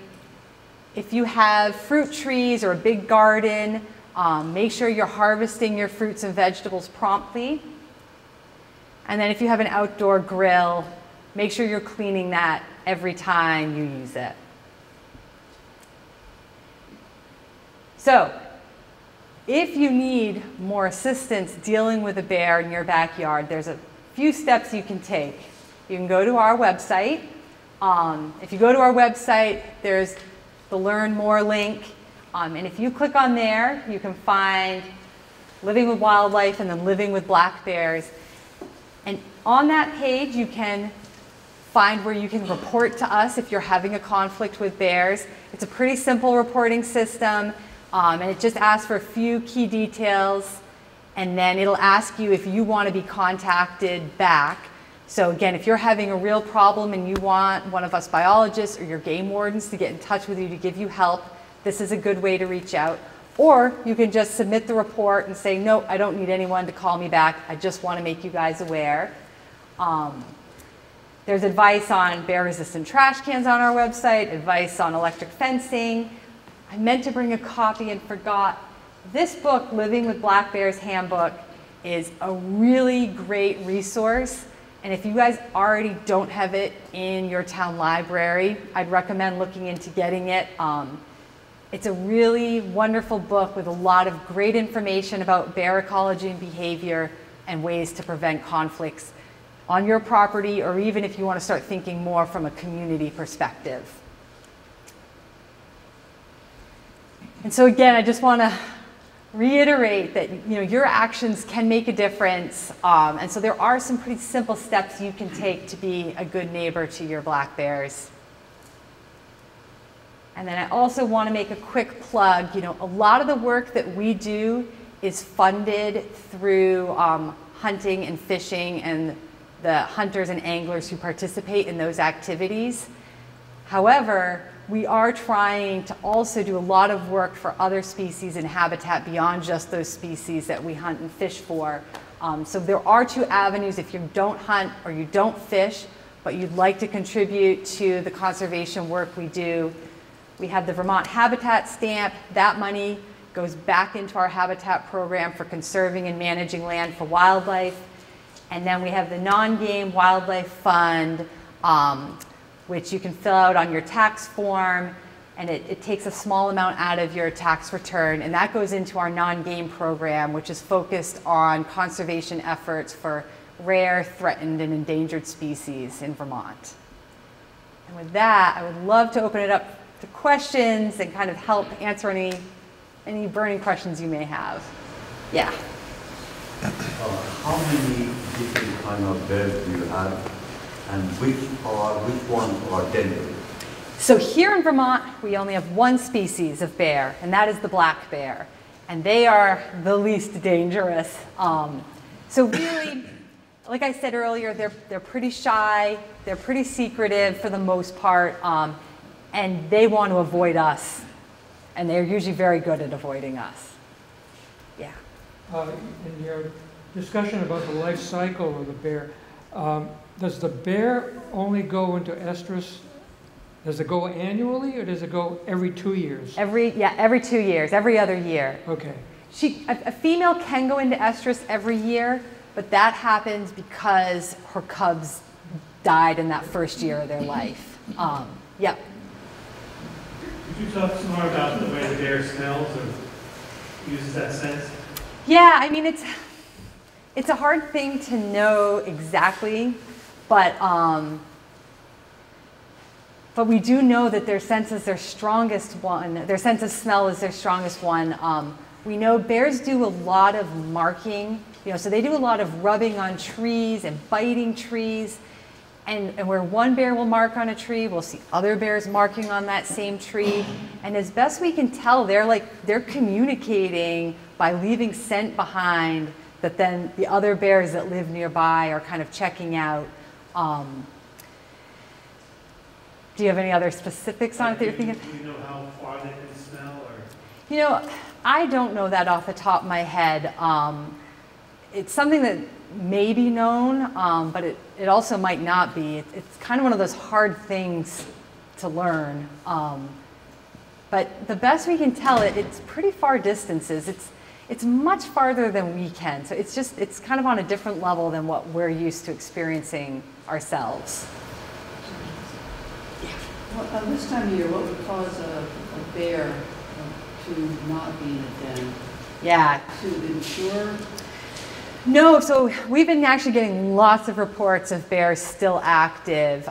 If you have fruit trees or a big garden, make sure you're harvesting your fruits and vegetables promptly. And then if you have an outdoor grill, make sure you're cleaning that every time you use it. So, if you need more assistance dealing with a bear in your backyard, there's a few steps you can take. You can go to our website. If you go to our website, there's the Learn More link. And if you click on there, you can find Living with Wildlife and then Living with Black Bears. And on that page, you can find where you can report to us if you're having a conflict with bears. It's a pretty simple reporting system, and it just asks for a few key details, and then it'll ask you if you want to be contacted back. So again, if you're having a real problem and you want one of us biologists or your game wardens to get in touch with you to give you help, this is a good way to reach out. Or you can just submit the report and say, no, I don't need anyone to call me back. I just want to make you guys aware. There's advice on bear-resistant trash cans on our website, advice on electric fencing. I meant to bring a copy and forgot. This book, Living with Black Bears Handbook, is a really great resource. And if you guys already don't have it in your town library, I'd recommend looking into getting it. It's a really wonderful book with a lot of great information about bear ecology and behavior and ways to prevent conflicts on your property, or even if you want to start thinking more from a community perspective. And so again, I just want to reiterate that your actions can make a difference, and so there are some pretty simple steps you can take to be a good neighbor to your black bears. And then I also want to make a quick plug. A lot of the work that we do is funded through hunting and fishing and the hunters and anglers who participate in those activities. However, we are trying to also do a lot of work for other species and habitat beyond just those species that we hunt and fish for. So there are two avenues if you don't hunt or you don't fish, but you'd like to contribute to the conservation work we do. We have the Vermont Habitat Stamp. That money goes back into our habitat program for conserving and managing land for wildlife. And then we have the Non-Game Wildlife Fund, which you can fill out on your tax form, and it takes a small amount out of your tax return, and that goes into our non-game program, which is focused on conservation efforts for rare, threatened, and endangered species in Vermont. And with that, I would love to open it up to questions and kind of help answer any burning questions you may have. Yeah. How many different kind of bears do you have, and which ones are dangerous? So here in Vermont, we only have one species of bear, and that is the black bear. And they are the least dangerous. So really, like I said earlier, they're pretty shy, they're pretty secretive for the most part, and they want to avoid us. And they're usually very good at avoiding us. Yeah. in your discussion about the life cycle of the bear, does the bear only go into estrus? Does it go annually, or does it go every 2 years? Every 2 years, every other year. Okay. A female can go into estrus every year, but that happens because her cubs died in that first year of their life. Yep. Could you talk some more about the way the bear smells or uses that sense? Yeah, I mean, it's a hard thing to know exactly, but we do know that their sense is their strongest one. Their sense of smell is their strongest one. We know bears do a lot of marking, so they do a lot of rubbing on trees and biting trees. And where one bear will mark on a tree, we'll see other bears marking on that same tree. And as best we can tell, they're communicating by leaving scent behind that then the other bears that live nearby are kind of checking out. Do you have any other specifics on it that you're thinking? Do you know how far they can smell? Or? I don't know that off the top of my head. It's something that may be known, but it also might not be. It's kind of one of those hard things to learn. But the best we can tell, it's pretty far distances. It's much farther than we can. So it's kind of on a different level than what we're used to experiencing ourselves. Well, this time of year, what would cause a bear to not be in a den? Yeah. To insure? No, so we've been actually getting lots of reports of bears still active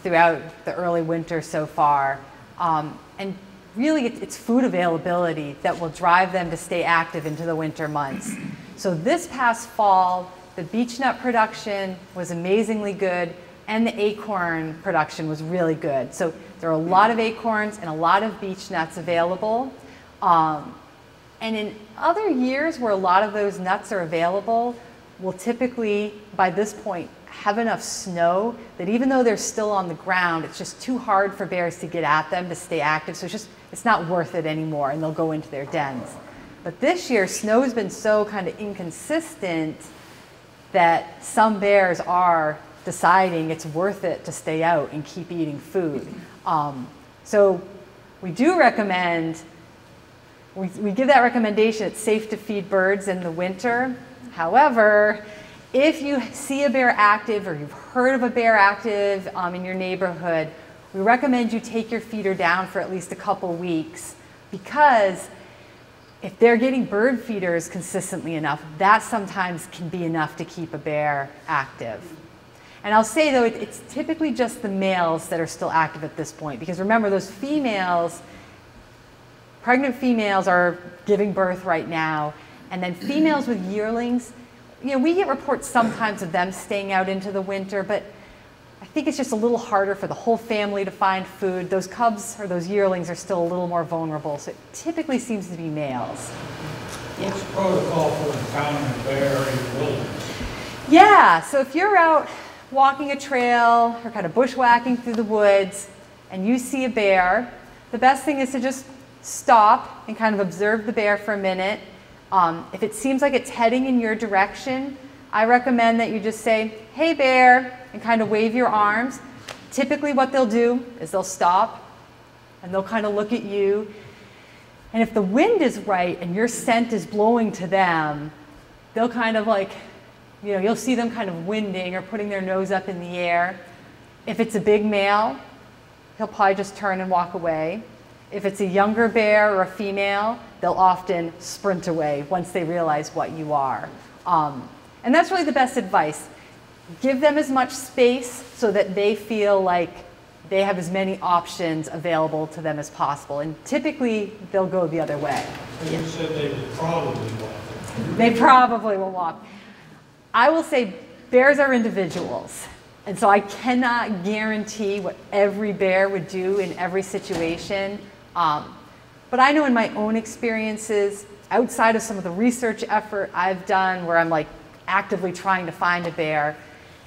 throughout the early winter so far. And really, it's food availability that will drive them to stay active into the winter months. So this past fall, the beech nut production was amazingly good, and the acorn production was really good. So there are a lot of acorns and a lot of beech nuts available. And in other years where a lot of those nuts are available, we'll typically, by this point, have enough snow that even though they're still on the ground, it's just too hard for bears to get at them to stay active. So it's not worth it anymore, and they'll go into their dens. But this year, snow has been so kind of inconsistent that some bears are deciding it's worth it to stay out and keep eating food. So we do recommend, we give that recommendation, it's safe to feed birds in the winter. However, if you see a bear active or you've heard of a bear active in your neighborhood, we recommend you take your feeder down for at least a couple weeks, because if they're getting bird feeders consistently enough, that sometimes can be enough to keep a bear active. And I'll say, though, it's typically just the males that are still active at this point, because remember, those females, pregnant females are giving birth right now, and then females with yearlings, we get reports sometimes of them staying out into the winter, but I think it's just a little harder for the whole family to find food. Those cubs or those yearlings are still a little more vulnerable, so it typically seems to be males. What's the protocol for encountering a bear in the wilderness? Yeah, so if you're out walking a trail or kind of bushwhacking through the woods and you see a bear, the best thing is to just stop and kind of observe the bear for a minute. If it seems like it's heading in your direction, I recommend that you just say, "Hey bear," and kind of wave your arms. Typically what they'll do is they'll stop and they'll kind of look at you. And if the wind is right and your scent is blowing to them, they'll kind of like, you'll see them kind of winding or putting their nose up in the air. If it's a big male, he'll probably just turn and walk away. If it's a younger bear or a female, they'll often sprint away once they realize what you are. And that's really the best advice. Give them as much space so that they feel like they have as many options available to them as possible. And typically, they'll go the other way. You said they would probably walk. They probably will walk. I will say bears are individuals. And so I cannot guarantee what every bear would do in every situation. But I know in my own experiences, outside of some of the research effort I've done where I'm like actively trying to find a bear,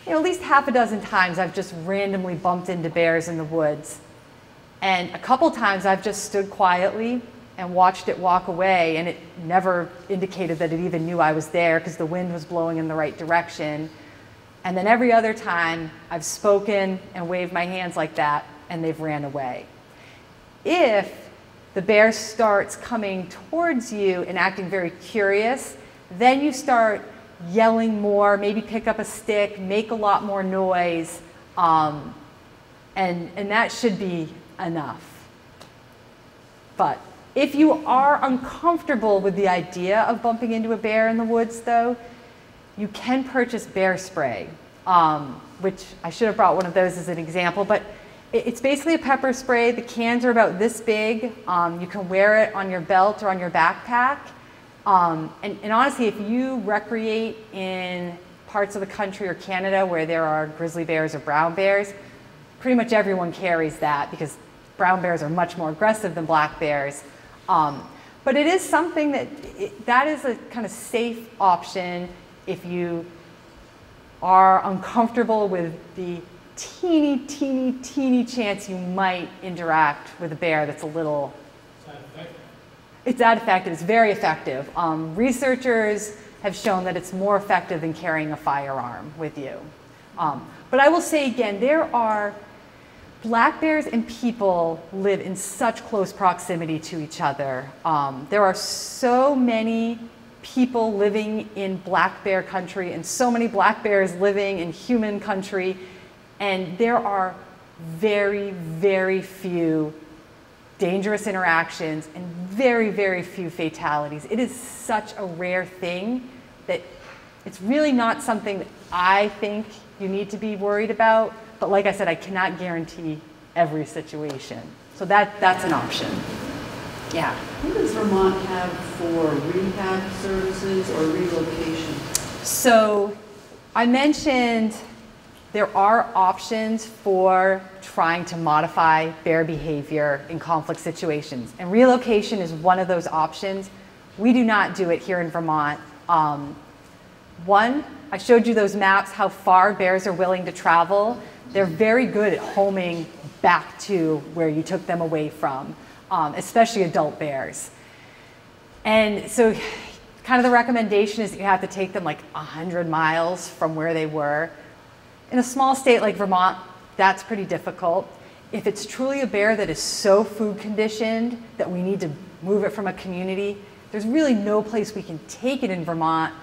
at least half a dozen times I've just randomly bumped into bears in the woods. And a couple times I've just stood quietly and watched it walk away, and it never indicated that it even knew I was there because the wind was blowing in the right direction. And then every other time I've spoken and waved my hands like that, and they've ran away. If the bear starts coming towards you and acting very curious, then you start yelling more, maybe pick up a stick, make a lot more noise, and that should be enough. But if you are uncomfortable with the idea of bumping into a bear in the woods, though, you can purchase bear spray, which I should have brought one of those as an example, but it's basically a pepper spray. The cans are about this big. You can wear it on your belt or on your backpack. And honestly, if you recreate in parts of the country or Canada where there are grizzly bears or brown bears, pretty much everyone carries that because brown bears are much more aggressive than black bears. But it is something that is a kind of safe option if you are uncomfortable with the teeny, teeny, teeny chance you might interact with a bear that's a little... It's that effective. It's very effective. Researchers have shown that it's more effective than carrying a firearm with you. But I will say again, black bears and people live in such close proximity to each other. There are so many people living in black bear country and so many black bears living in human country, and there are very, very few dangerous interactions and very, very few fatalities. It is such a rare thing that it's really not something that I think you need to be worried about. But like I said, I cannot guarantee every situation. So that's an option. Yeah. What does Vermont have for rehab services or relocation? So I mentioned there are options for trying to modify bear behavior in conflict situations. And relocation is one of those options. We do not do it here in Vermont. One, I showed you those maps, how far bears are willing to travel. They're very good at homing back to where you took them away from, especially adult bears. And so kind of the recommendation is that you have to take them like 100 miles from where they were. In a small state like Vermont, that's pretty difficult. If it's truly a bear that is so food conditioned that we need to move it from a community, there's really no place we can take it in Vermont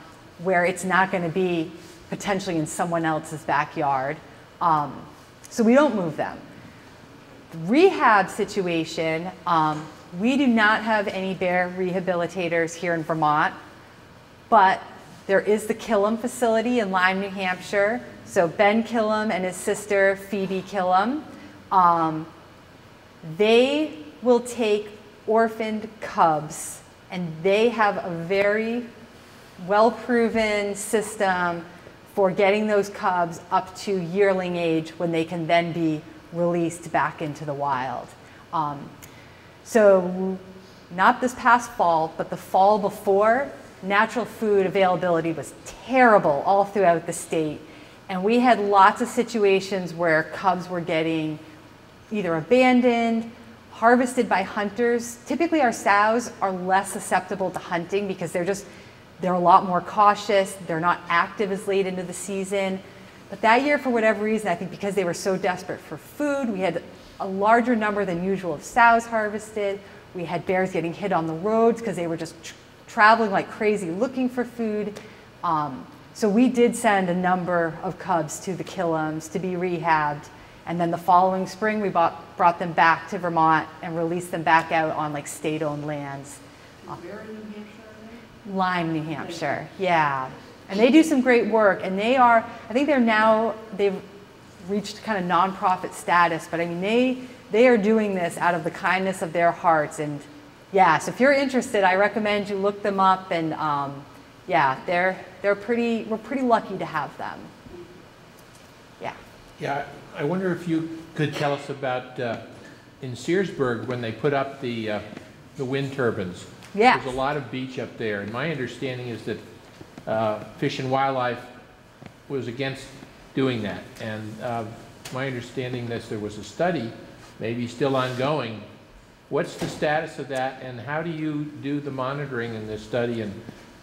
where it's not going to be potentially in someone else's backyard. So we don't move them. The rehab situation, we do not have any bear rehabilitators here in Vermont, but there is the Killam facility in Lyme, New Hampshire. So Ben Killam and his sister Phoebe Killam, they will take orphaned cubs, and they have a very well-proven system for getting those cubs up to yearling age when they can then be released back into the wild. So not this past fall, but the fall before, natural food availability was terrible all throughout the state. And we had lots of situations where cubs were getting either abandoned, harvested by hunters. Typically our sows are less susceptible to hunting because they're a lot more cautious. They're not active as late into the season. But that year, for whatever reason, I think because they were so desperate for food, we had a larger number than usual of sows harvested. We had bears getting hit on the roads because they were just traveling like crazy looking for food. So we did send a number of cubs to the Killams to be rehabbed. And then the following spring, we brought them back to Vermont and released them back out on like state-owned lands. Where in New Hampshire are they? Lyme, New Hampshire, yeah. And they do some great work, and I think they've reached kind of nonprofit status, but I mean, they are doing this out of the kindness of their hearts. And yeah, so if you're interested, I recommend you look them up, and yeah, we're pretty lucky to have them. Yeah. Yeah, I wonder if you could tell us about in Searsburg when they put up the wind turbines. Yeah. There's a lot of beach up there, and my understanding is that Fish and Wildlife was against doing that. And my understanding is there was a study, maybe still ongoing, What's the status of that, and how do you do the monitoring in this study, and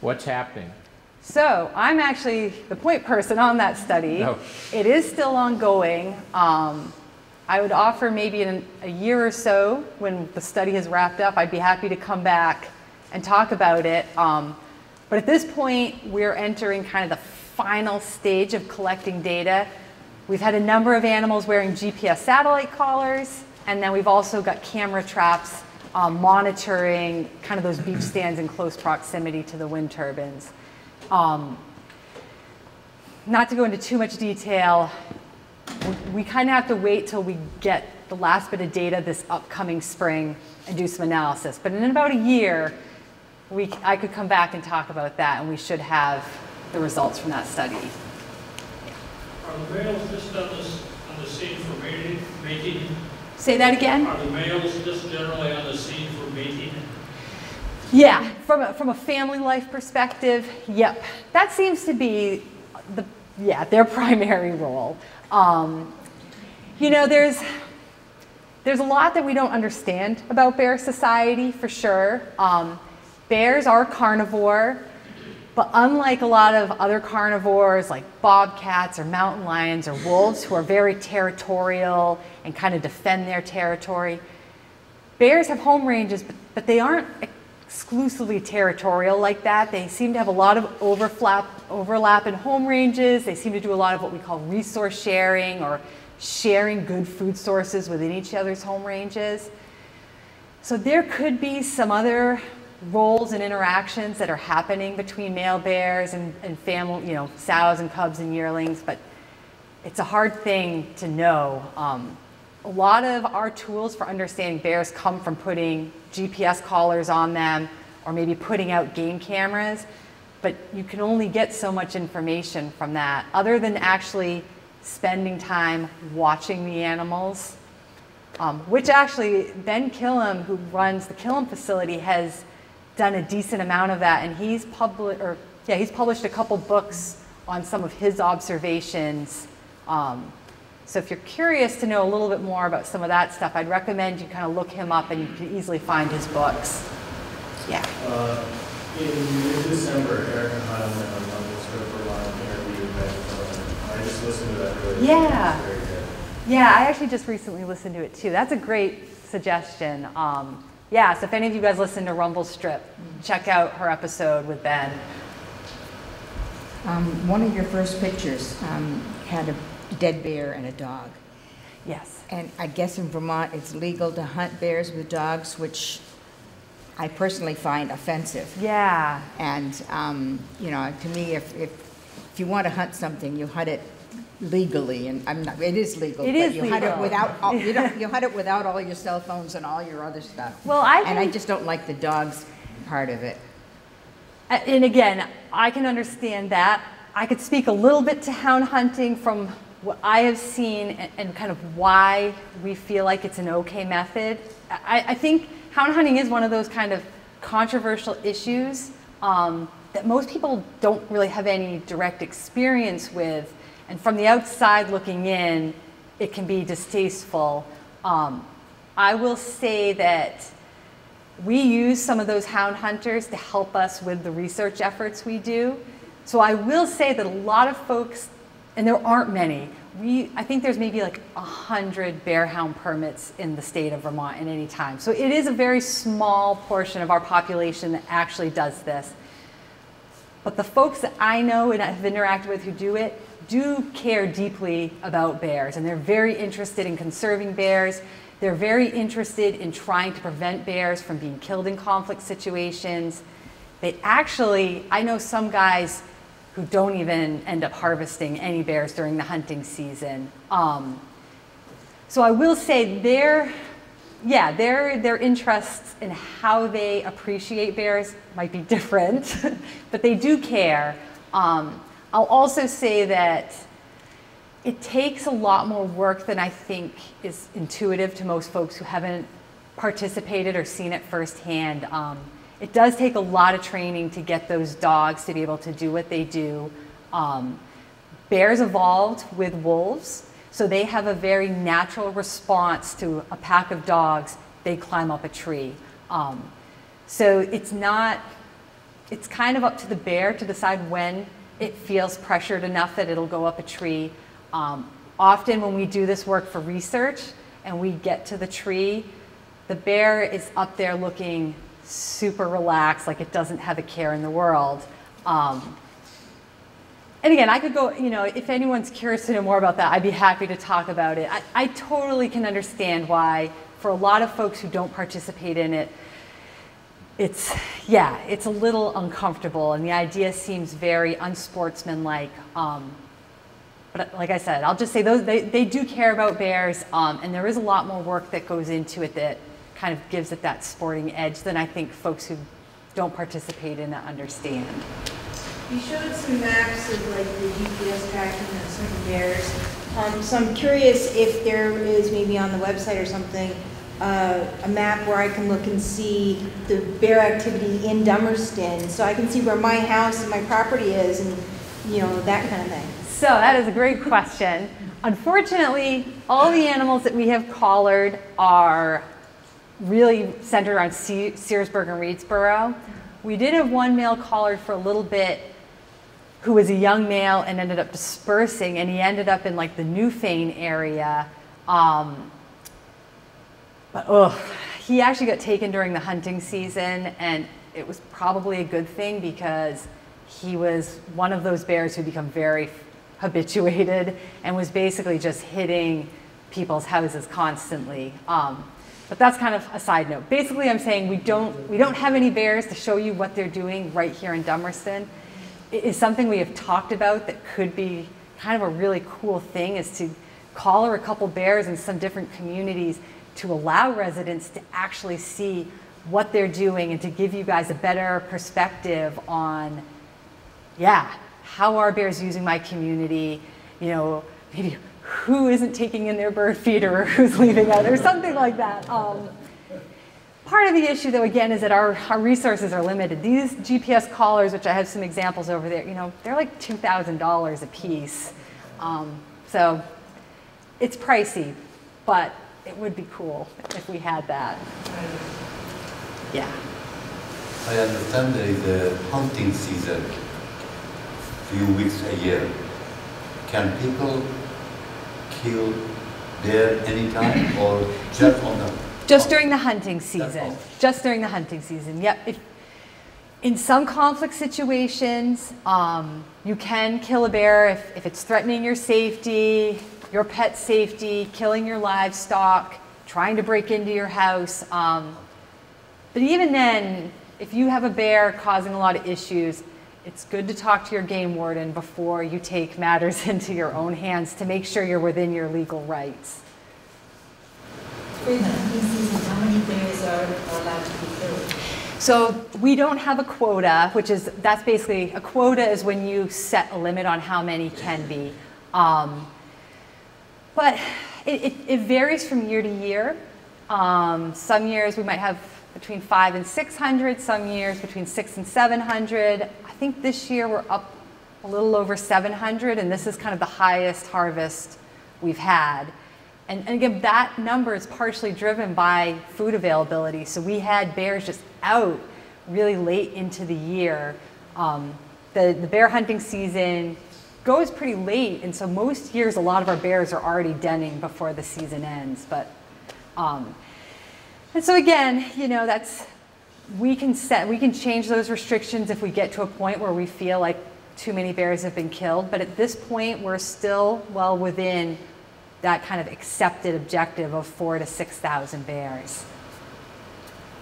what's happening? So I'm actually the point person on that study. Oh. It is still ongoing. I would offer maybe in a year or so, when the study has wrapped up, I'd be happy to come back and talk about it. But at this point, we're entering kind of the final stage of collecting data. We've had a number of animals wearing GPS satellite collars, and then we've also got camera traps monitoring kind of those beach stands in close proximity to the wind turbines. Not to go into too much detail, we kind of have to wait till we get the last bit of data this upcoming spring and do some analysis. But in about a year, I could come back and talk about that, and we should have the results from that study. Are the males just on the scene for mating? Say that again? Are the males just generally on the scene for mating? Yeah, from a family life perspective, yep. That seems to be their primary role. You know, there's a lot that we don't understand about bear society, for sure. Bears are carnivore, but unlike a lot of other carnivores like bobcats or mountain lions or wolves, who are very territorial and kind of defend their territory, bears have home ranges, but they aren't exclusively territorial like that. They seem to have a lot of overlap in home ranges. They seem to do a lot of what we call resource sharing, or sharing good food sources within each other's home ranges. So there could be some other roles and interactions that are happening between male bears and family, you know, sows and cubs and yearlings, but it's a hard thing to know. A lot of our tools for understanding bears come from putting GPS collars on them, or maybe putting out game cameras, but you can only get so much information from that, other than actually spending time watching the animals, which actually Ben Killam, who runs the Killam facility, has done a decent amount of that, and he's published a couple books on some of his observations. So if you're curious to know a little bit more about some of that stuff, I'd recommend you kind of look him up, and you can easily find his books. Yeah. In mid-December, Eric and I went on Dummerston, Vermont, interviewed Ben. I just listened to that really. Yeah. Very good. Yeah, I actually just recently listened to it too. That's a great suggestion. Yeah, so if any of you guys listen to Rumble Strip, check out her episode with Ben. One of your first pictures had a dead bear and a dog. Yes. And I guess in Vermont it's legal to hunt bears with dogs, which I personally find offensive. Yeah. And you know, to me, if you want to hunt something, you hunt it legally, and it is legal. It but is you legal. hunt it without you hunt it without all your cell phones and all your other stuff. Well, I just don't like the dogs part of it. And again, I can understand that. I could speak a little bit to hound hunting from what I have seen, and kind of why we feel like it's an okay method. I think hound hunting is one of those kind of controversial issues that most people don't really have any direct experience with. And from the outside looking in, it can be distasteful. I will say that we use some of those hound hunters to help us with the research efforts we do. So I will say that a lot of folks, and there aren't many, I think there's maybe like 100 bear hound permits in the state of Vermont at any time. So it is a very small portion of our population that actually does this. But the folks that I know and have interacted with who do it do care deeply about bears, and they're very interested in conserving bears. They're very interested in trying to prevent bears from being killed in conflict situations. They actually, I know some guys who don't even end up harvesting any bears during the hunting season. So I will say their interests in how they appreciate bears might be different, but they do care. I'll also say that it takes a lot more work than I think is intuitive to most folks who haven't participated or seen it firsthand. It does take a lot of training to get those dogs to be able to do what they do. Bears evolved with wolves, so they have a very natural response to a pack of dogs they climb up a tree. So it's kind of up to the bear to decide when it feels pressured enough that it'll go up a tree. Often when we do this work for research and we get to the tree, the bear is up there looking super relaxed, like it doesn't have a care in the world. And again, I could go, if anyone's curious to know more about that, I'd be happy to talk about it. I totally can understand why, for a lot of folks who don't participate in it, it's a little uncomfortable, and the idea seems very unsportsmanlike. But like I said, I'll just say they do care about bears, and there is a lot more work that goes into it that kind of gives it that sporting edge than I think folks who don't participate in it understand. You showed some maps of like the GPS tracking of certain bears. So I'm curious if there is maybe on the website or something a map where I can look and see the bear activity in Dummerston, so I can see where my house and my property is, and that kind of thing. So that is a great question. Unfortunately, all the animals that we have collared are really centered around Searsburg and Reedsboro. We did have one male collared for a little bit who was a young male and ended up dispersing, and he ended up in like the Newfane area. But he actually got taken during the hunting season, and it was probably a good thing because he was one of those bears who become very habituated and was basically just hitting people's houses constantly. But that's kind of a side note. Basically, I'm saying we don't have any bears to show you what they're doing right here in Dummerston. It is something we have talked about that could be kind of a really cool thing, is to collar a couple bears in some different communities to allow residents to actually see what they're doing and to give you guys a better perspective on, how are bears using my community, maybe who isn't taking in their bird feeder or who's leaving out or something like that. Part of the issue, though, again, is that our resources are limited. These GPS collars, which I have some examples over there, they're like $2,000 a piece. So it's pricey, but it would be cool if we had that. Yeah. I understand there is a hunting season, few weeks a year. Can people kill bear anytime or just on the... Just during the hunting season. Just during the hunting season, yep. In some conflict situations, you can kill a bear if it's threatening your safety, your pet's safety, killing your livestock, trying to break into your house. But even then, if you have a bear causing a lot of issues, it's good to talk to your game warden before you take matters into your own hands to make sure you're within your legal rights. For the hunting season, how many bears are allowed to be killed? So we don't have a quota, that's basically, a quota is when you set a limit on how many can be. But it varies from year to year. Some years we might have between 500 and 600, some years between 600 and 700. I think this year we're up a little over 700, and this is kind of the highest harvest we've had. And again, that number is partially driven by food availability. So we had bears just out really late into the year. The bear hunting season goes pretty late, and so most years a lot of our bears are already denning before the season ends. But and so again, we can change those restrictions if we get to a point where we feel like too many bears have been killed. But at this point, we're still well within that kind of accepted objective of 4,000 to 6,000 bears.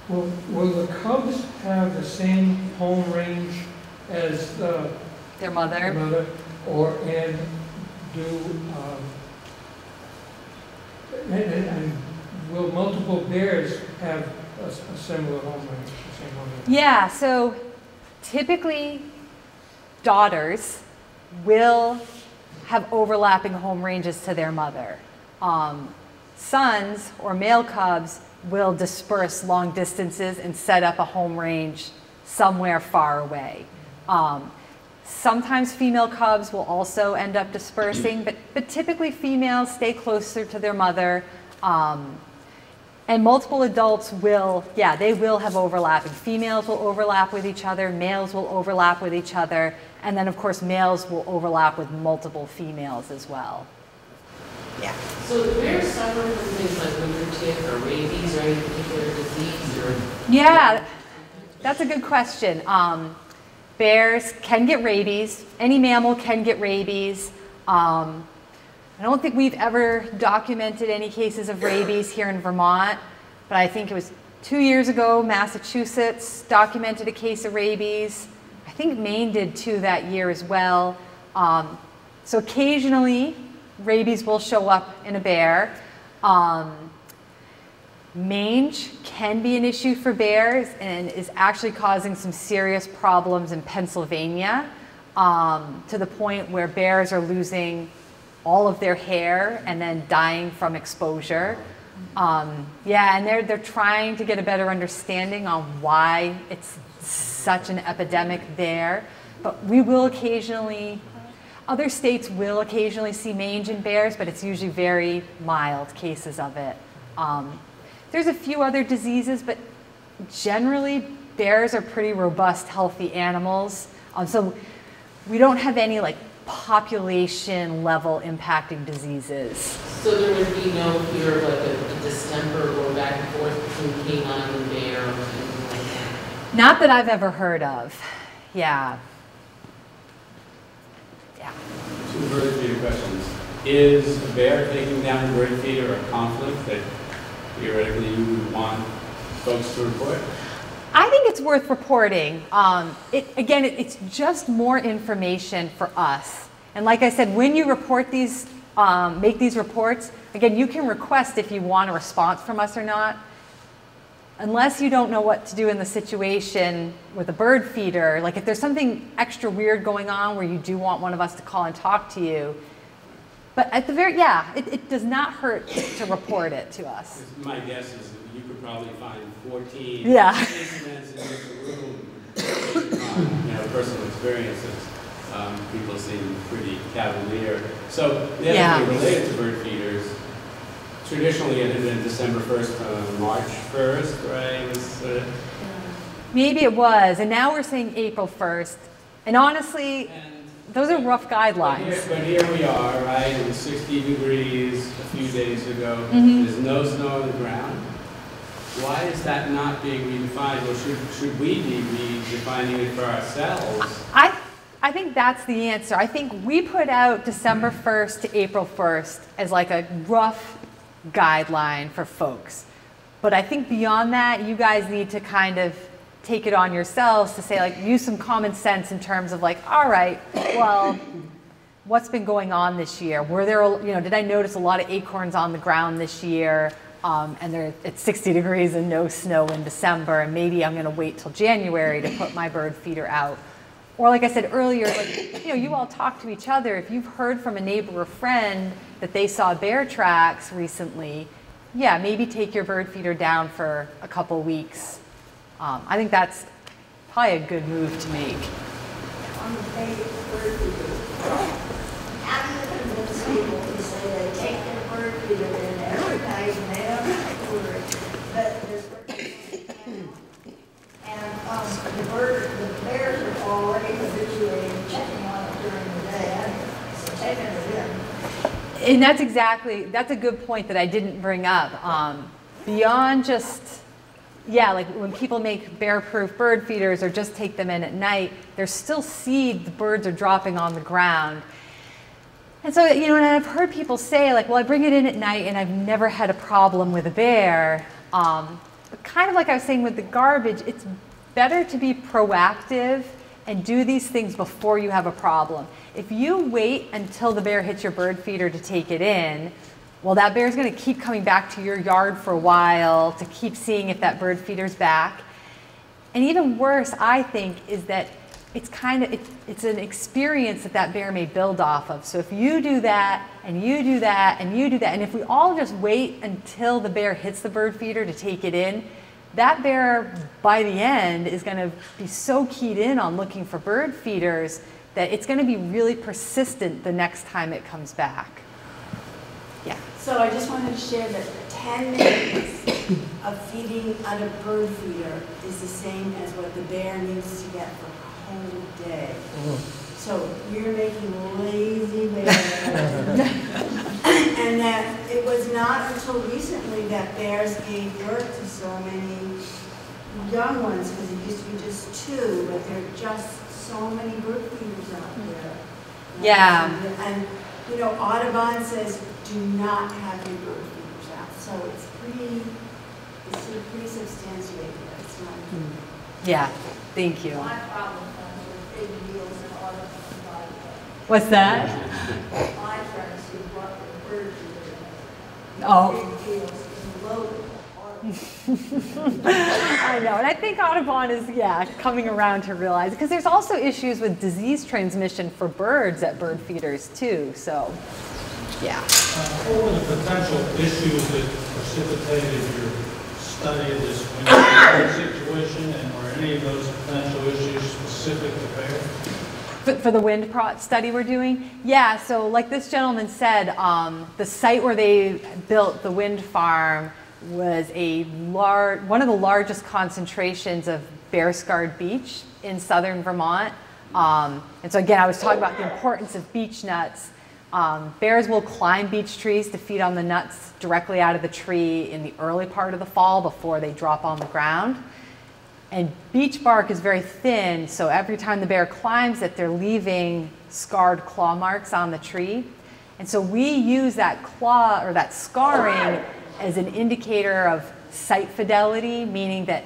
Will the cubs have the same home range as their mother? And will multiple bears have a similar home range? The same home range? Yeah, so typically daughters will have overlapping home ranges to their mother. Sons or male cubs will disperse long distances and set up a home range somewhere far away. Sometimes female cubs will also end up dispersing, but typically females stay closer to their mother. And And multiple adults will, yeah, they will have overlapping. Females will overlap with each other, males will overlap with each other, and then of course males will overlap with multiple females as well. Yeah. So do bears suffer from things like winter tick or rabies or any particular disease? Or yeah, that's a good question. Bears can get rabies. Any mammal can get rabies. I don't think we've ever documented any cases of rabies here in Vermont, but I think it was 2 years ago, Massachusetts documented a case of rabies. I think Maine did too that year as well. So occasionally, rabies will show up in a bear. Mange can be an issue for bears and is actually causing some serious problems in Pennsylvania, to the point where bears are losing all of their hair and then dying from exposure. Yeah, and they're trying to get a better understanding on why it's such an epidemic there. But we will occasionally, other states will occasionally see mange in bears, but it's usually very mild cases of it. There's a few other diseases, but generally bears are pretty robust, healthy animals. So we don't have any like population level impacting diseases. So there would be no fear of like a distemper going back and forth between canine and bear or anything like that? Not that I've ever heard of. Yeah. Yeah. Two bird feeder questions. Is a bear taking down a bird feeder a conflict that theoretically you would want folks to report? I think it's worth reporting. Again, it's just more information for us. And like I said, when you report these, make these reports, again, you can request if you want a response from us or not. Unless you don't know what to do in the situation with a bird feeder, like if there's something extra weird going on where you do want one of us to call and talk to you, but at the very, yeah, it does not hurt to report it to us. My guess is that you could probably find 14 yeah. incidents in this room, you know, personal experiences. People seem pretty cavalier. So the other thing related to bird feeders, traditionally it had been December 1st to March 1st, right? Maybe it was, and now we're saying April 1st. And honestly, those are rough guidelines. But here we are, right? It was 60 degrees a few days ago. There's no snow on the ground. Why is that not being redefined? Or should we be redefining it for ourselves? I think that's the answer. I think we put out December 1st to April 1st as like a rough guideline for folks. But I think beyond that, you guys need to kind of take it on yourselves to say, like, use some common sense in terms of like, all right, well, what's been going on this year? Were there, you know, did I notice a lot of acorns on the ground this year? And it's 60 degrees and no snow in December, and maybe I'm going to wait till January to put my bird feeder out. Or like I said earlier, like, you know, you all talk to each other. If you've heard from a neighbor or friend that they saw bear tracks recently, yeah, maybe take your bird feeder down for a couple weeks. I think that's probably a good move to make. On the page of bird feeder, how do you convince people to say they take their bird feeder and advertise and they don't have to worry, but there's bird feeder and the bears are already habituated and checking on it during the day, so taking it in. And that's a good point that I didn't bring up. Beyond just, yeah, like when people make bear-proof bird feeders or just take them in at night, there's still seed the birds are dropping on the ground. And so, you know, and I've heard people say like, well, I bring it in at night and I've never had a problem with a bear. But kind of like I was saying with the garbage, it's better to be proactive and do these things before you have a problem. If you wait until the bear hits your bird feeder to take it in, well, that bear is going to keep coming back to your yard for a while to keep seeing if that bird feeder's back. And even worse, I think, is that it's an experience that bear may build off of. So if you do that, and you do that, and you do that, and if we all just wait until the bear hits the bird feeder to take it in, that bear, by the end, is going to be so keyed in on looking for bird feeders that it's going to be really persistent the next time it comes back. Yeah. So I just wanted to share that 10 minutes of feeding on a bird feeder is the same as what the bear needs to get for a whole day. So you're making lazy bears. And that it was not until recently that bears gave birth to so many young ones, because it used to be just 2, but there are just so many bird feeders out there. Yeah. And you know, Audubon says do not have your bird feeders out. So it's pretty substantiated. It's not. Yeah, thank you. My problem comes with big wheels and Audubon body. What's that? My friends who brought their bird feeders in Oh. big wheels and loaded. I know, and I think Audubon is, coming around to realize, because there's also issues with disease transmission for birds at bird feeders too, so, yeah. What were the potential issues that precipitated your study of this wind situation, and were any of those potential issues specific to bears? For the wind study we're doing? Yeah, so like this gentleman said, the site where they built the wind farm was one of the largest concentrations of bear-scarred beech in southern Vermont. And so again, I was talking about the importance of beech nuts. Bears will climb beech trees to feed on the nuts directly out of the tree in the early part of the fall before they drop on the ground. And beech bark is very thin, so every time the bear climbs it, they're leaving scarred claw marks on the tree. And so we use that claw or that scarring as an indicator of site fidelity, meaning that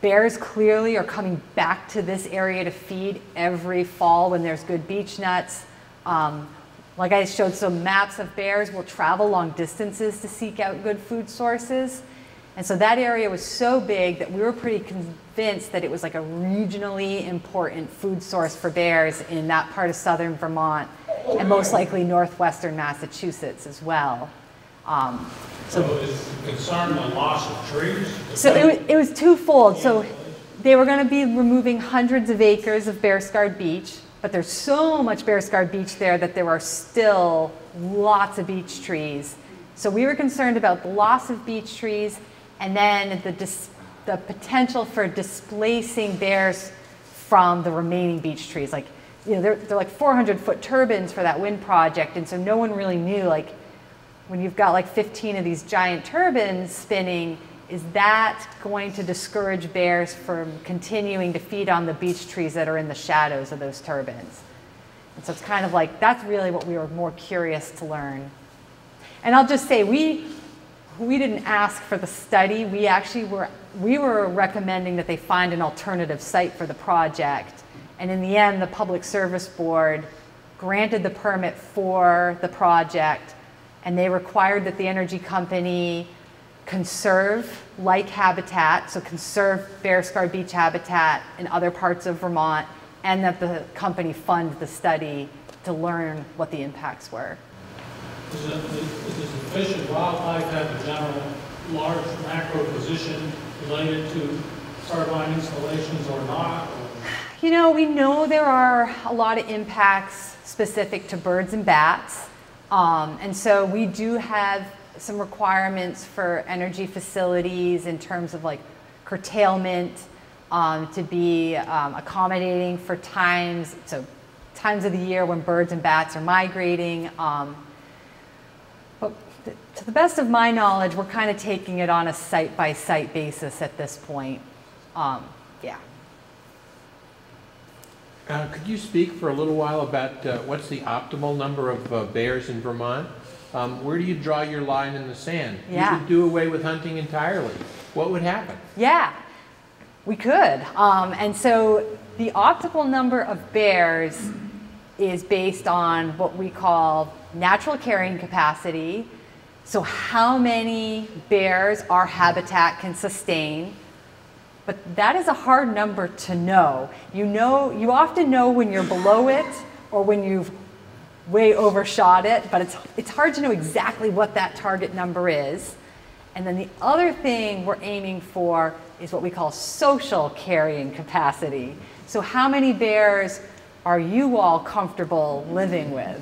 bears clearly are coming back to this area to feed every fall when there's good beech nuts. Like I showed some maps of bears will travel long distances to seek out good food sources. And so that area was so big that we were pretty convinced that it was like a regionally important food source for bears in that part of southern Vermont and most likely northwestern Massachusetts as well. So is concern the loss of trees? So it was twofold. So they were going to be removing hundreds of acres of bear-scarred beech, but there's so much bear-scarred beech there that there are still lots of beech trees. So we were concerned about the loss of beech trees and then the potential for displacing bears from the remaining beech trees. Like, you know, they're like 400-foot turbines for that wind project, and so no one really knew, like, when you've got like 15 of these giant turbines spinning, is that going to discourage bears from continuing to feed on the beech trees that are in the shadows of those turbines? And so it's kind of like, that's really what we were more curious to learn. And I'll just say, we didn't ask for the study. We were recommending that they find an alternative site for the project. And in the end, the Public Service Board granted the permit for the project, and they required that the energy company conserve like habitat, so conserve bear-scarred beech habitat in other parts of Vermont, and that the company fund the study to learn what the impacts were. Does the Fish and Wildlife have a general large macro position related to turbine installations or not? You know, we know there are a lot of impacts specific to birds and bats. And so we do have some requirements for energy facilities in terms of like curtailment to be accommodating for times of the year when birds and bats are migrating. But to the best of my knowledge, we're kind of taking it on a site-by-site basis at this point. Yeah. Could you speak for a little while about what's the optimal number of bears in Vermont? Where do you draw your line in the sand? Yeah. You could do away with hunting entirely. What would happen? Yeah, we could. And so the optimal number of bears is based on what we call natural carrying capacity. So how many bears our habitat can sustain. But that is a hard number to know. You often know when you're below it or when you've way overshot it, but it's hard to know exactly what that target number is. And then the other thing we're aiming for is what we call social carrying capacity. So how many bears are you all comfortable living with?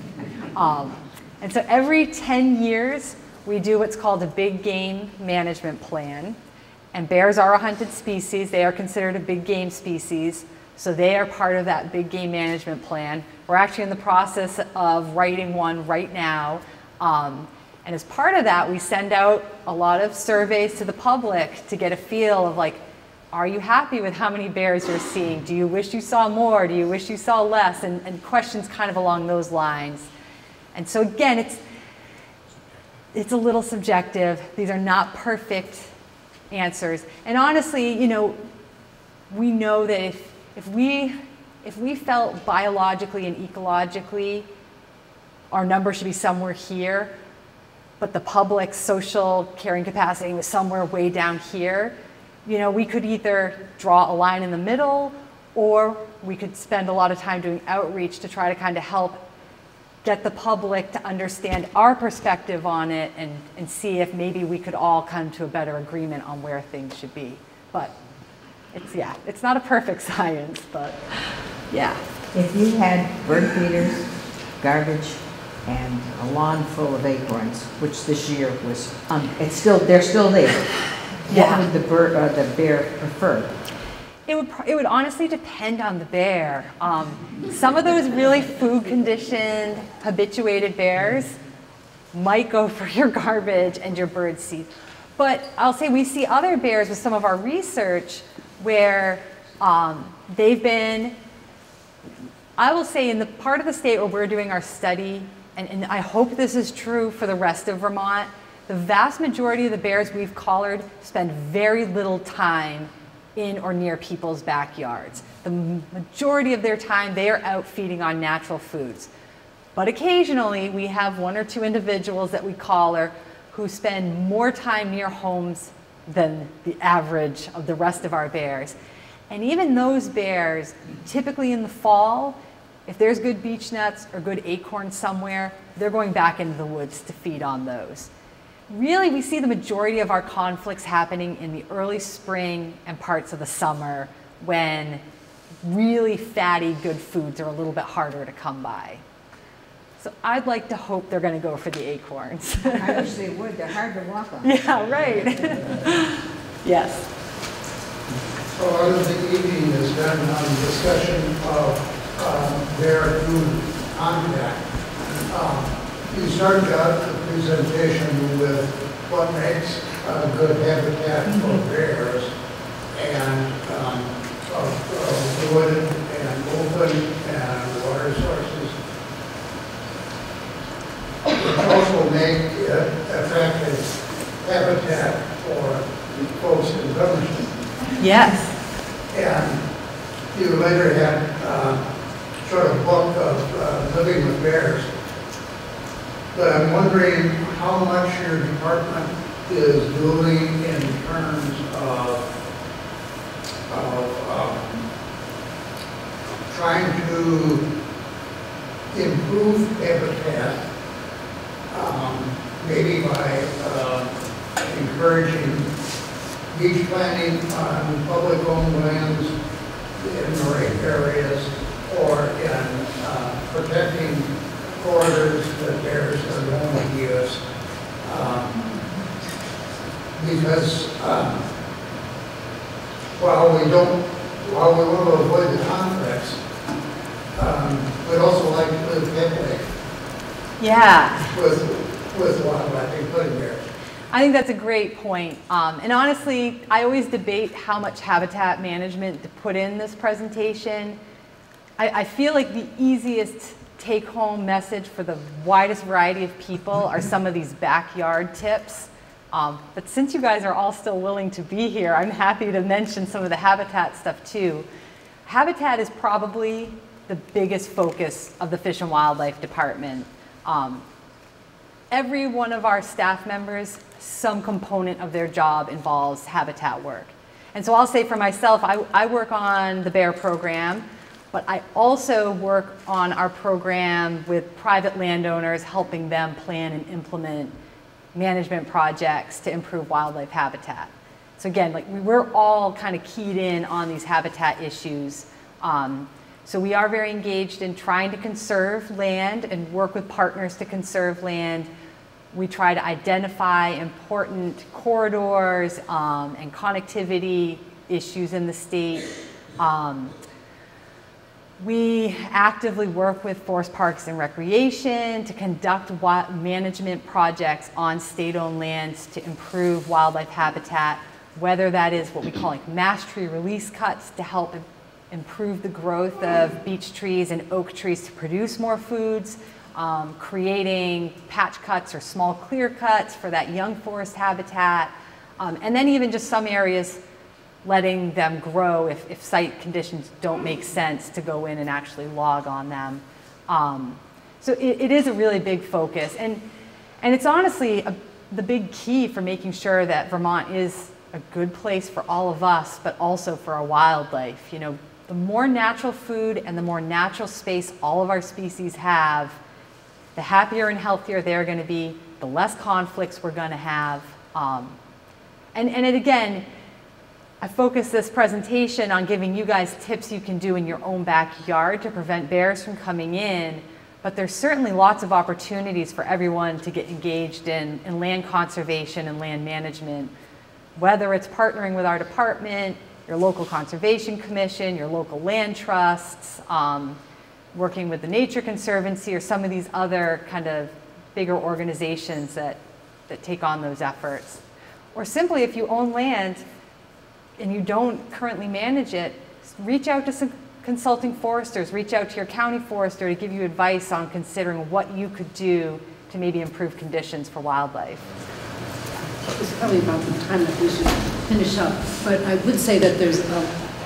And so every 10 years, we do what's called a big game management plan. And bears are a hunted species. They are considered a big game species. So they are part of that big game management plan. We're actually in the process of writing one right now. And as part of that, we send out a lot of surveys to the public to get a feel of like, are you happy with how many bears you're seeing? Do you wish you saw more? Do you wish you saw less? And questions kind of along those lines. And so again, it's a little subjective. These are not perfect answers. And honestly, you know, we know that if we felt biologically and ecologically our number should be somewhere here, but the public's social carrying capacity was somewhere way down here, you know, we could either draw a line in the middle, or we could spend a lot of time doing outreach to try to kind of help get the public to understand our perspective on it and see if maybe we could all come to a better agreement on where things should be. But it's not a perfect science, but yeah. If you had bird feeders, garbage, and a lawn full of acorns, which this year was, they're still there. Yeah. What would the bear prefer? It would honestly depend on the bear. Some of those really food conditioned, habituated bears might go for your garbage and your bird seed. But I'll say we see other bears with some of our research where they've been, I will say in the part of the state where we're doing our study, and I hope this is true for the rest of Vermont, the vast majority of the bears we've collared spend very little time in or near people's backyards. The majority of their time, they are out feeding on natural foods. But occasionally, we have one or two individuals that we collar who spend more time near homes than the average of the rest of our bears. And even those bears, typically in the fall, if there's good beech nuts or good acorns somewhere, they're going back into the woods to feed on those. Really, we see the majority of our conflicts happening in the early spring and parts of the summer when really fatty, good foods are a little bit harder to come by. So I'd like to hope they're going to go for the acorns. I wish they would. They're hard to walk on. Yeah, right. Yes. So a lot of the evening is done on discussion of bear food contact. You started out the presentation with what makes a good habitat for bears, and wood and open and water sources. Which also make it effective habitat for folks in Dummerston. Yes. And you later had sort of book of living with bears. But I'm wondering how much your department is doing in terms of trying to improve habitat, maybe by encouraging beach planting on public-owned lands in the right areas, or in protecting corridors that bears are going to use. Because while we want to avoid the conflicts, we'd also like to live happily. Yeah. With wildlife, including bears. I think that's a great point. And honestly, I always debate how much habitat management to put in this presentation. I feel like the easiest take-home message for the widest variety of people are some of these backyard tips. But since you guys are all still willing to be here, I'm happy to mention some of the habitat stuff too. Habitat is probably the biggest focus of the Fish and Wildlife Department. Every one of our staff members, some component of their job involves habitat work. And so I'll say for myself, I work on the bear program, but I also work on our program with private landowners, helping them plan and implement management projects to improve wildlife habitat. So again, like we're all kind of keyed in on these habitat issues. So we are very engaged in trying to conserve land and work with partners to conserve land. We try to identify important corridors and connectivity issues in the state. We actively work with Forest Parks and Recreation to conduct management projects on state-owned lands to improve wildlife habitat, whether that is what we call like mass tree release cuts to help improve the growth of beech trees and oak trees to produce more foods, creating patch cuts or small clear cuts for that young forest habitat, and then even just some areas letting them grow if site conditions don't make sense to go in and actually log on them. So it is a really big focus, and it's honestly the big key for making sure that Vermont is a good place for all of us, but also for our wildlife. You know, the more natural food and the more natural space all of our species have, the happier and healthier they're going to be, the less conflicts we're going to have. And again, I focus this presentation on giving you guys tips you can do in your own backyard to prevent bears from coming in, but there's certainly lots of opportunities for everyone to get engaged in land conservation and land management, whether it's partnering with our department, your local conservation commission, your local land trusts, working with the Nature Conservancy or some of these other kind of bigger organizations that take on those efforts. Or simply if you own land and you don't currently manage it, reach out to some consulting foresters, reach out to your county forester to give you advice on considering what you could do to maybe improve conditions for wildlife. It's probably about the time that we should finish up, but I would say that there's a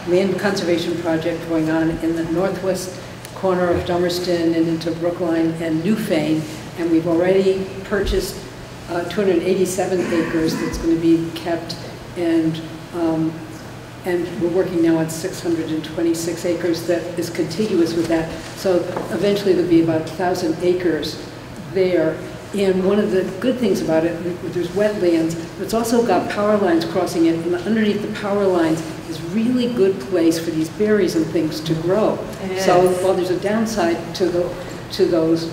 land conservation project going on in the northwest corner of Dummerston and into Brookline and Newfane, and we've already purchased 287 acres that's going to be kept, and we're working now on 626 acres that is contiguous with that. So eventually there'll be about 1,000 acres there. And one of the good things about it, there's wetlands, but it's also got power lines crossing it, and underneath the power lines is really good place for these berries and things to grow. So while there's a downside to those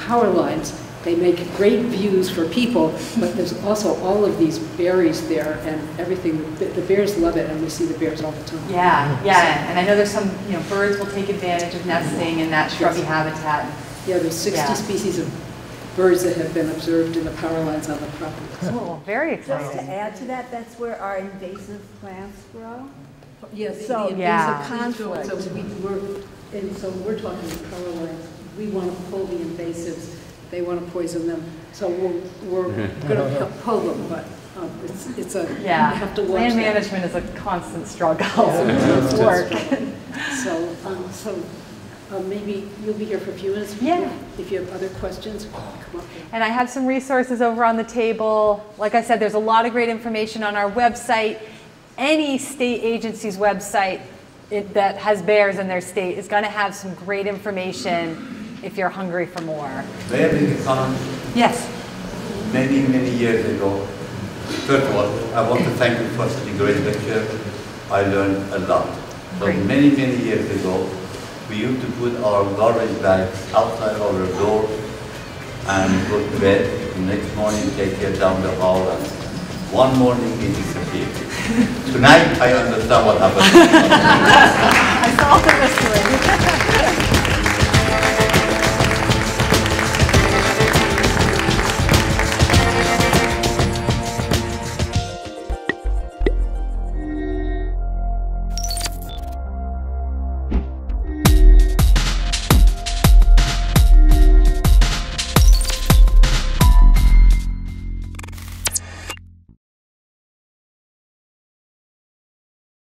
power lines, they make great views for people, but there's also all of these berries there and everything. The bears love it, and we see the bears all the time. Yeah, yeah, and I know there's some, birds will take advantage of nesting in that shrubby habitat. Yeah, there's 60 species of birds that have been observed in the power lines on the property. Oh, very exciting. Just to add to that, that's where our invasive plants grow. Yes, so yeah. conflict. So we're talking power lines. We want to pull the invasives. They want to poison them. So we're going to pull them, but it's a you have to watch land that. management is a constant struggle. It's work. So maybe you'll be here for a few minutes. Yeah. If you have other questions, come up. And I have some resources over on the table. Like I said, there's a lot of great information on our website. Any state agency's website that has bears in their state is going to have some great information if you're hungry for more. May I make a comment? Yes. Many, many years ago, first of all, I want to thank you for such a great lecture. I learned a lot. So many, many years ago, we used to put our garbage bags outside our door and go to bed. The next morning, take it down the hall, and one morning it disappeared. Tonight, I understand what happened. I solved the mystery.